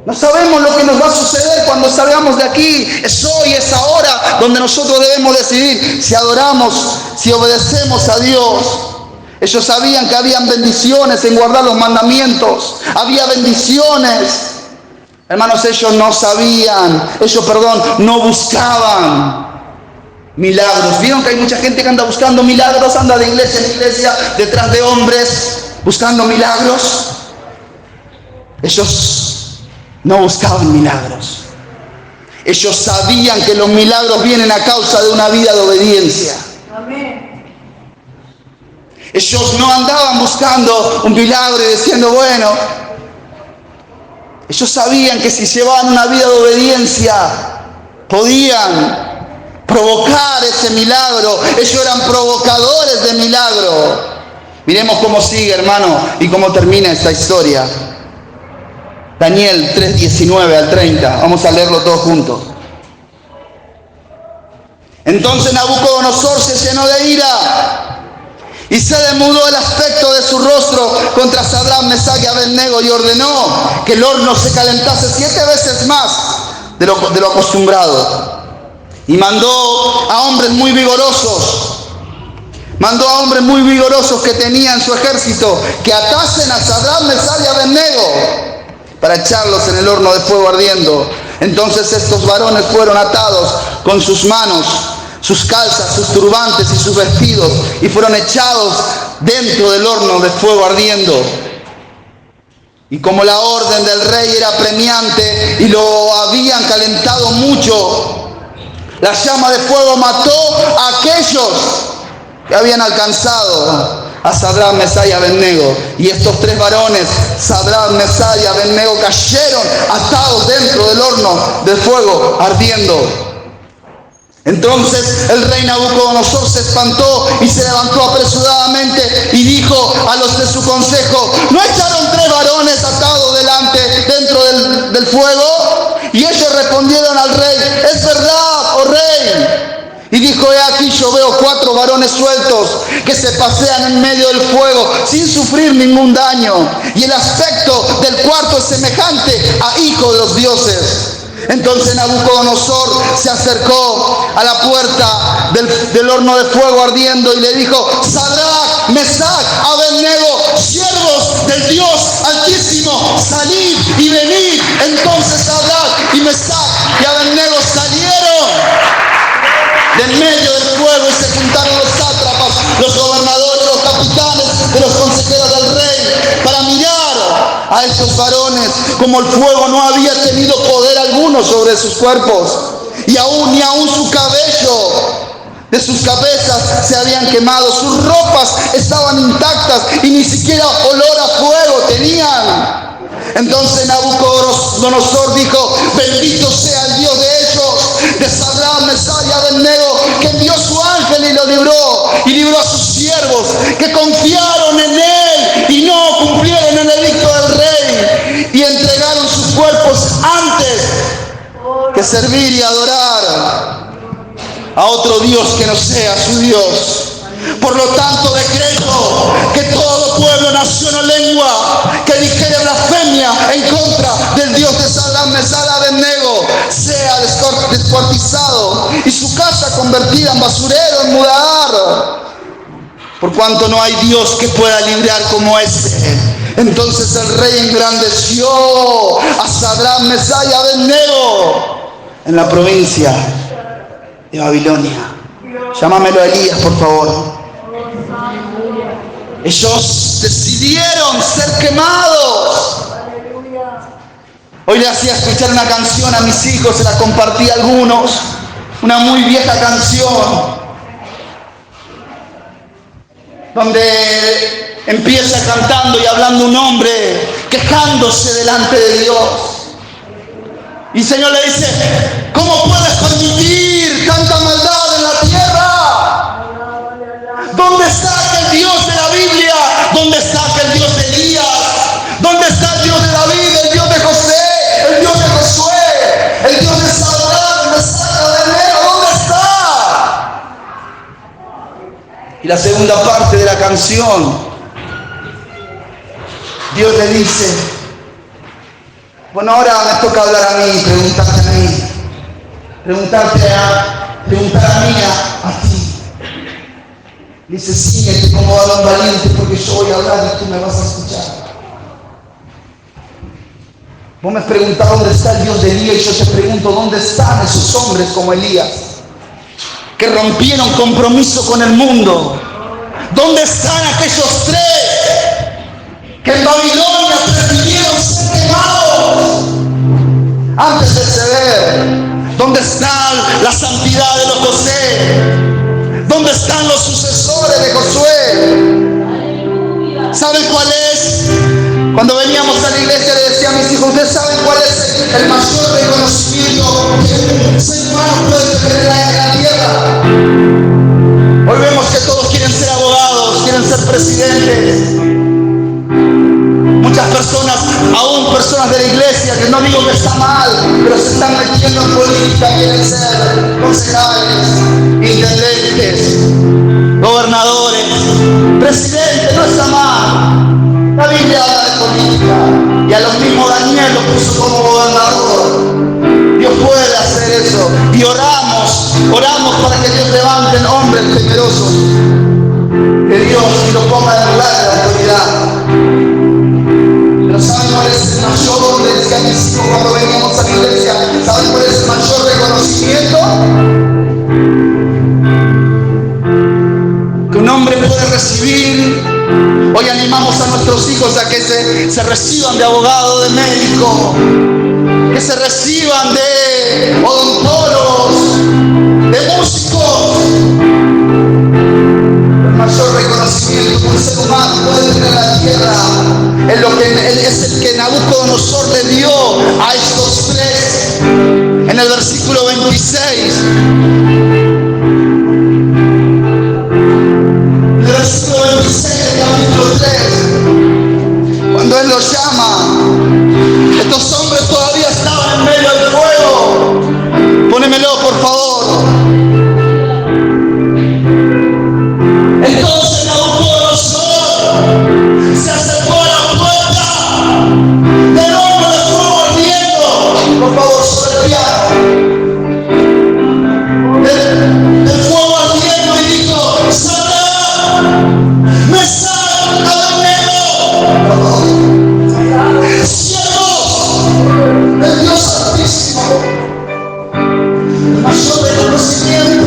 Speaker 1: No sabemos lo que nos va a suceder cuando salgamos de aquí. Es hoy, es ahora, donde nosotros debemos decidir si adoramos, si obedecemos a Dios. Ellos sabían que habían bendiciones en guardar los mandamientos. Había bendiciones. Hermanos, ellos no sabían. No buscaban milagros. ¿Vieron que hay mucha gente que anda buscando milagros? Anda de iglesia en iglesia detrás de hombres buscando milagros. Ellos no buscaban milagros. Ellos sabían que los milagros vienen a causa de una vida de obediencia. Amén. Ellos no andaban buscando un milagro y diciendo, bueno, ellos sabían que si llevaban una vida de obediencia, podían provocar ese milagro. Ellos eran provocadores de milagro. Miremos cómo sigue, hermano, y cómo termina esta historia. Daniel 3:19 al 30. Vamos a leerlo todos juntos. Entonces Nabucodonosor se llenó de ira y se demudó el aspecto de su rostro contra Sadrach, Mesach y Abednego y ordenó que el horno se calentase 7 veces más de lo acostumbrado. Y mandó a hombres muy vigorosos que tenía en su ejército que atasen a Sadrach, Mesach y Abednego para echarlos en el horno de fuego ardiendo. Entonces estos varones fueron atados con sus manos, sus calzas, sus turbantes y sus vestidos, y fueron echados dentro del horno de fuego ardiendo. Y como la orden del rey era premiante y lo habían calentado mucho, la llama de fuego mató a aquellos que habían alcanzado a Sadrach, Mesach y Abednego. Y estos tres varones, Sadrach, Mesach y Abednego, cayeron atados dentro del horno de fuego ardiendo. Entonces el rey Nabucodonosor se espantó y se levantó apresuradamente y dijo a los de su consejo: ¿no echaron tres varones atados dentro del fuego? Y ellos respondieron al rey: es verdad, oh rey. Y dijo: he aquí, yo veo 4 varones sueltos que se pasean en medio del fuego sin sufrir ningún daño, y el aspecto del cuarto es semejante a hijo de los dioses. Entonces Nabucodonosor se acercó a la puerta del horno de fuego ardiendo y le dijo: Sadrach, Mesach, Abednego, siervos del Dios Altísimo, salid y venid. Entonces Sadrach y Mesach y Abednego salieron de en medio del fuego y se juntaron los sátrapas, los gobernadores, los capitanes de los consejeros del rey para mirar a estos varones, como el fuego no había tenido poder alguno sobre sus cuerpos, y ni aún su cabello de sus cabezas se habían quemado, sus ropas estaban intactas y ni siquiera olor a fuego tenían. Entonces Nabucodonosor dijo: bendito sea el Dios de ellos, de Sadrach, Mesach y Abednego, que envió su ángel y lo libró, y libró a sus siervos que confiaron en él y no cumplieron el edicto del rey y entregaron sus cuerpos antes que servir y adorar a otro Dios que no sea su Dios. Por lo tanto, decreto que todo pueblo, nación o lengua que dijere blasfemia en contra del Dios de Sadrach, Mesach y Abednego sea descuartizado y su casa convertida en basurero, en muladar, por cuanto no hay Dios que pueda librar como este. Entonces el rey engrandeció a Sadrach, Mesach y Abednego en la provincia de Babilonia. Llámamelo a Elías, por favor. Ellos decidieron ser quemados. Hoy le hacía escuchar una canción a mis hijos, se la compartí a algunos, una muy vieja canción, donde empieza cantando y hablando un hombre quejándose delante de Dios. Y el Señor le dice: ¿cómo puedes permitir tanta maldad en la tierra? ¿Dónde está aquel Dios de la Biblia? ¿Dónde está aquel Dios de Elías? ¿Dónde está el Dios de David, el Dios de José, el Dios de Josué, el Dios de Sadrach, Mesach y Abednego? ¿Dónde está? Y la segunda parte de la canción, Dios le dice: bueno, ahora me toca hablar a mí, preguntarte a mí, preguntar a mí, a ti. Dice: síguete como varón valiente, porque yo voy a hablar y tú me vas a escuchar. Vos me preguntás dónde está el Dios de Elías, y yo te pregunto: ¿dónde están esos hombres como Elías, que rompieron compromiso con el mundo? ¿Dónde están aquellos tres que en Babilonia prefirieron ser quemados antes de ceder? ¿Dónde está la santidad de los José? ¿Dónde están los sucesores de Josué? ¿Saben cuál es? Cuando veníamos a la iglesia le decía a mis hijos: ¿ustedes saben cuál es el mayor reconocimiento que un ser humano puede tener en la tierra? Hoy vemos que todos quieren ser abogados, quieren ser presidentes. Muchas personas, aún personas de la iglesia, que no digo que está mal, pero se están metiendo en política, quieren ser concejales, intendentes, gobernadores, presidentes. No está mal. La Biblia habla de política, y a los mismos Daniel lo puso como gobernador. Dios puede hacer eso, y oramos para que Dios levante hombres temerosos de Dios y lo ponga en lugar de la autoridad. Pero ¿saben cuál es el mayor? Le decía a mis hijos cuando veníamos a la iglesia: ¿saben cuál es el mayor reconocimiento que un hombre puede recibir? Hoy animamos a nuestros hijos a que se se reciban de abogado, de médico, que se reciban de odontólogos, de músicos. El mayor reconocimiento que un ser humano puede tener en la tierra es el que Nabucodonosor le dio a estos tres en el versículo 26. El versículo 26 del capítulo 3, cuando él los llama, estos hombres todavía estaban en medio del fuego. Pónemelo, por favor. Entonces Nabucodonosor se acercó a la puerta del horno de fuego ardiendo. Por favor, sobre el piano. El fuego ardiendo y dijo: Satán, Mesach, Abednego, siervos del Dios Altísimo. El mayor reconocimiento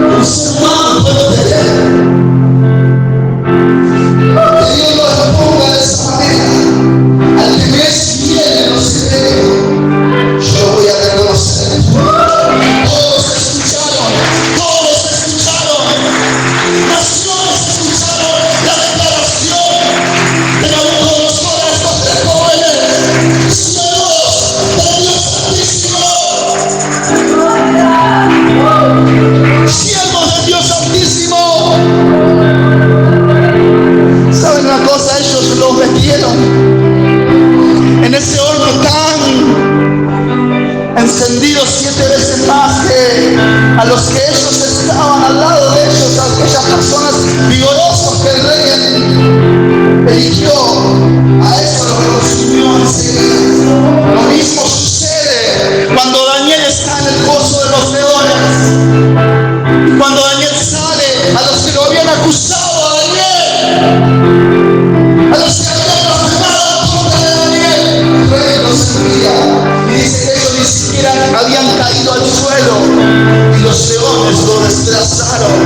Speaker 1: que un ser humano puede tener, que Dios lo responda de esa manera: al que me es fiel en lo secreto, yo lo voy a reconocer. Todos escucharon, naciones escucharon la declaración de Nabucodonosor a estos tres jóvenes, siervos del Dios Altísimo. Siervos del Dios Altísimo. ¿Saben una cosa? Ellos los metieron en ese horno tan encendido 7 veces más que a los que ellos estaban al lado de ellos, a aquellas personas vigorosas que el rey eligió. A eso lo consumió enseguida. Lo mismo sucede cuando Daniel está en el pozo de los leones. Cuando Daniel sale, a los que lo habían acusado a Daniel, a los que habían blasfemado en contra de Daniel, el rey los envía y dice que ellos ni siquiera habían caído al suelo y los leones lo desplazaron.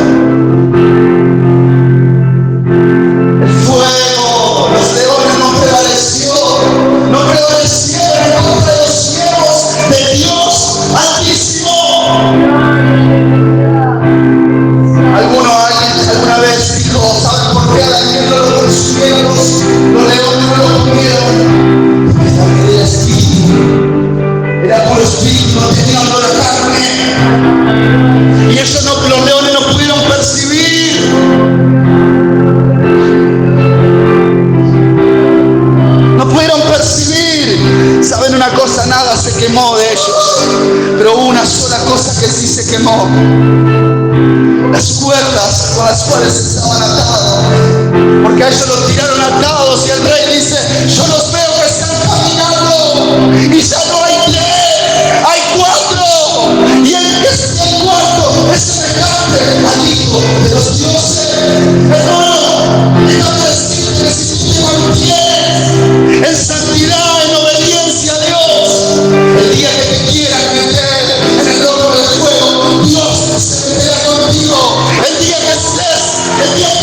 Speaker 1: El fuego, los leones no prevalecieron en contra de los siervos de Dios Altísimo. Alguna vez dijo: ¿saben por qué a Daniel no lo consumieron los leones no lo comieron? Porque Daniel era espíritu, era puro espíritu, no tenía olor a carne. Y ellos los leones no pudieron percibir. No pudieron percibir. ¿Saben una cosa? Nada se quemó de ellos, pero hubo una sola cosa que sí se quemó: las cuerdas con las cuales estaban atados, porque a ellos los tiraron atados y el rey dice: yo los veo que están caminando y ya no hay 3, hay 4, y el cuarto es semejante al Hijo de los dioses. Hermano, déjame decirte que si tú te mantienes en santidad, en obediencia a Dios, el día que te quieran meter en el horno del fuego, Dios se meterá contigo. El día que estés, el día que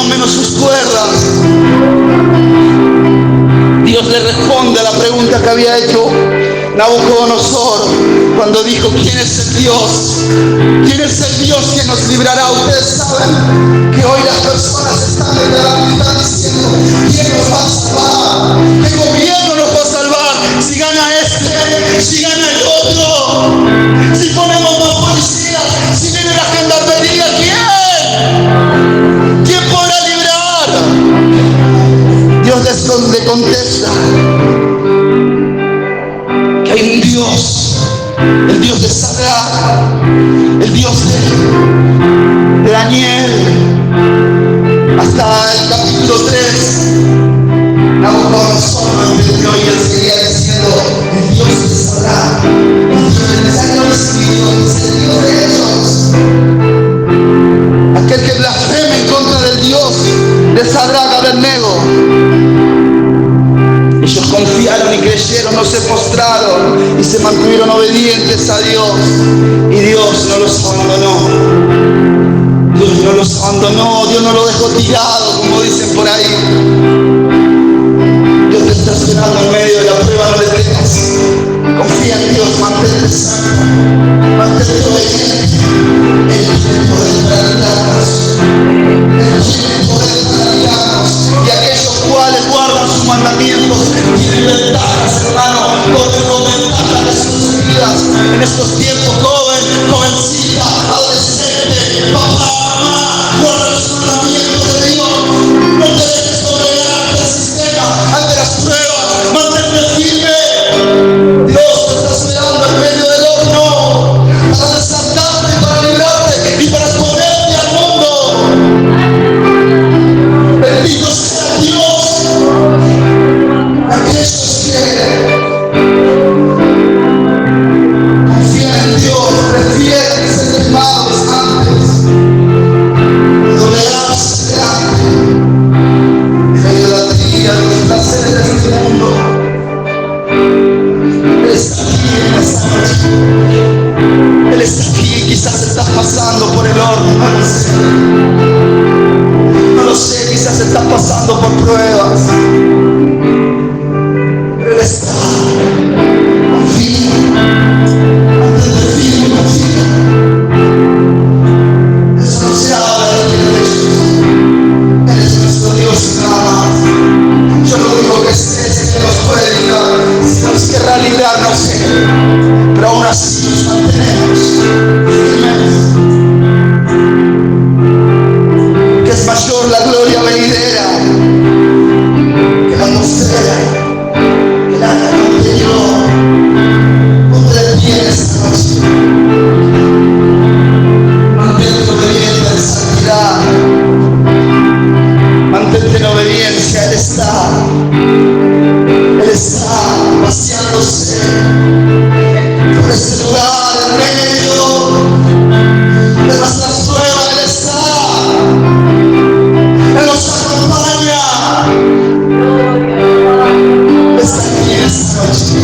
Speaker 1: menos sus cuerdas. Dios le responde a la pregunta que había hecho Nabucodonosor cuando dijo: ¿quién es el Dios? ¿Quién es el Dios que nos librará? Ustedes saben que hoy las personas están diciendo: ¿quién nos va a salvar? ¿Qué gobierno nos va a salvar? Si gana este, si gana el otro, si ponemos más policías, si viene la gendarmería, ¿quién? ¿Quién podrá librar? Dios les contesta que hay un Dios, el Dios de Sadrach, el Dios de Daniel. Hasta el capítulo 3, Nabucodonosor no entendió y él seguía diciendo: el Dios de Sadrach, el Dios del mensaje recibido, es el Dios de ellos. Aquel que blasfeme en contra del Dios de Sadrach, Abednego. Ellos confiaron y creyeron, no se postraron y se mantuvieron obedientes a Dios. Y Dios no los abandonó. Dios no los abandonó, Dios no los dejó tirado, como dicen por ahí. Dios te está esperando en medio de la prueba, no le temas. Confía en Dios, mantente santo, mantente obediente. Él tiene el poder para librarnos. Él tiene el poder para librarnos. Y aquellos cuales guardan sus mandamientos tienen ventajas, hermano. Pueden con ventajas de sus vidas. En estos tiempos, joven, jovencita, adolescente, papá, mamá, guarda los mandamientos de Dios. No te dejes doblegarte al sistema, ante las pruebas, mantente firme. Dios te está esperando en medio del horno para desatarte, para librarte y para exponerte al mundo. Bendito sea Dios. Aquellos que confían en Dios prefieren ser quemados antes de doblegarse delante de la idolatría, de los placeres de este mundo. Él está aquí en esta noche. Él está aquí, quizás estás pasando por el horno, no lo sé. No lo sé, quizás estás pasando por pruebas. Pero Él está. Confía. Mantente firme, confía. Eso no se habla de ellos. Él es nuestro Dios y nada más. Yo lo único que sé es que nos puede librar. Si nos querrá librar, no sé. Pero aún así nos mantenemos firmes. Que es mayor la gloria venidera que la postrera, que la anterior. Ponte de pie en esta noche. Mantente obediente en santidad. Mantente en obediencia. Él está paseándose por este lugar en medio de nuestras pruebas. Él nos acompaña. Está aquí esta noche.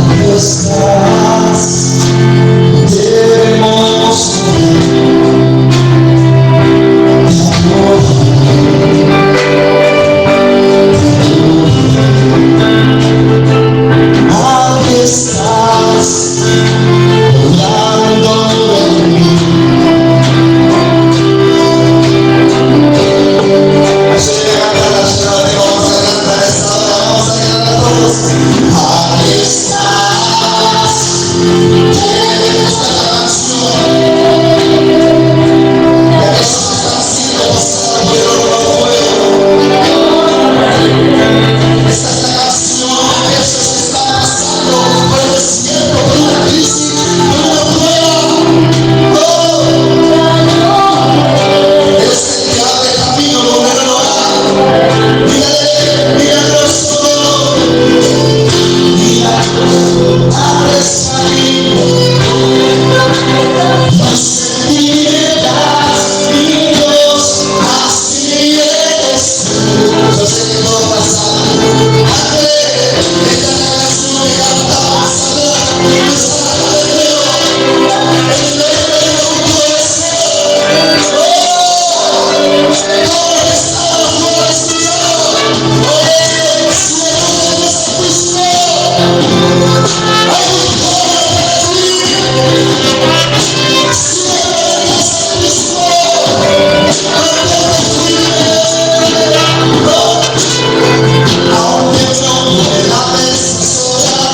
Speaker 1: Aquí estás, hermoso. Aquí estás, hablando de mí. Aquí estás, esta Aunque no pueda ver su sola,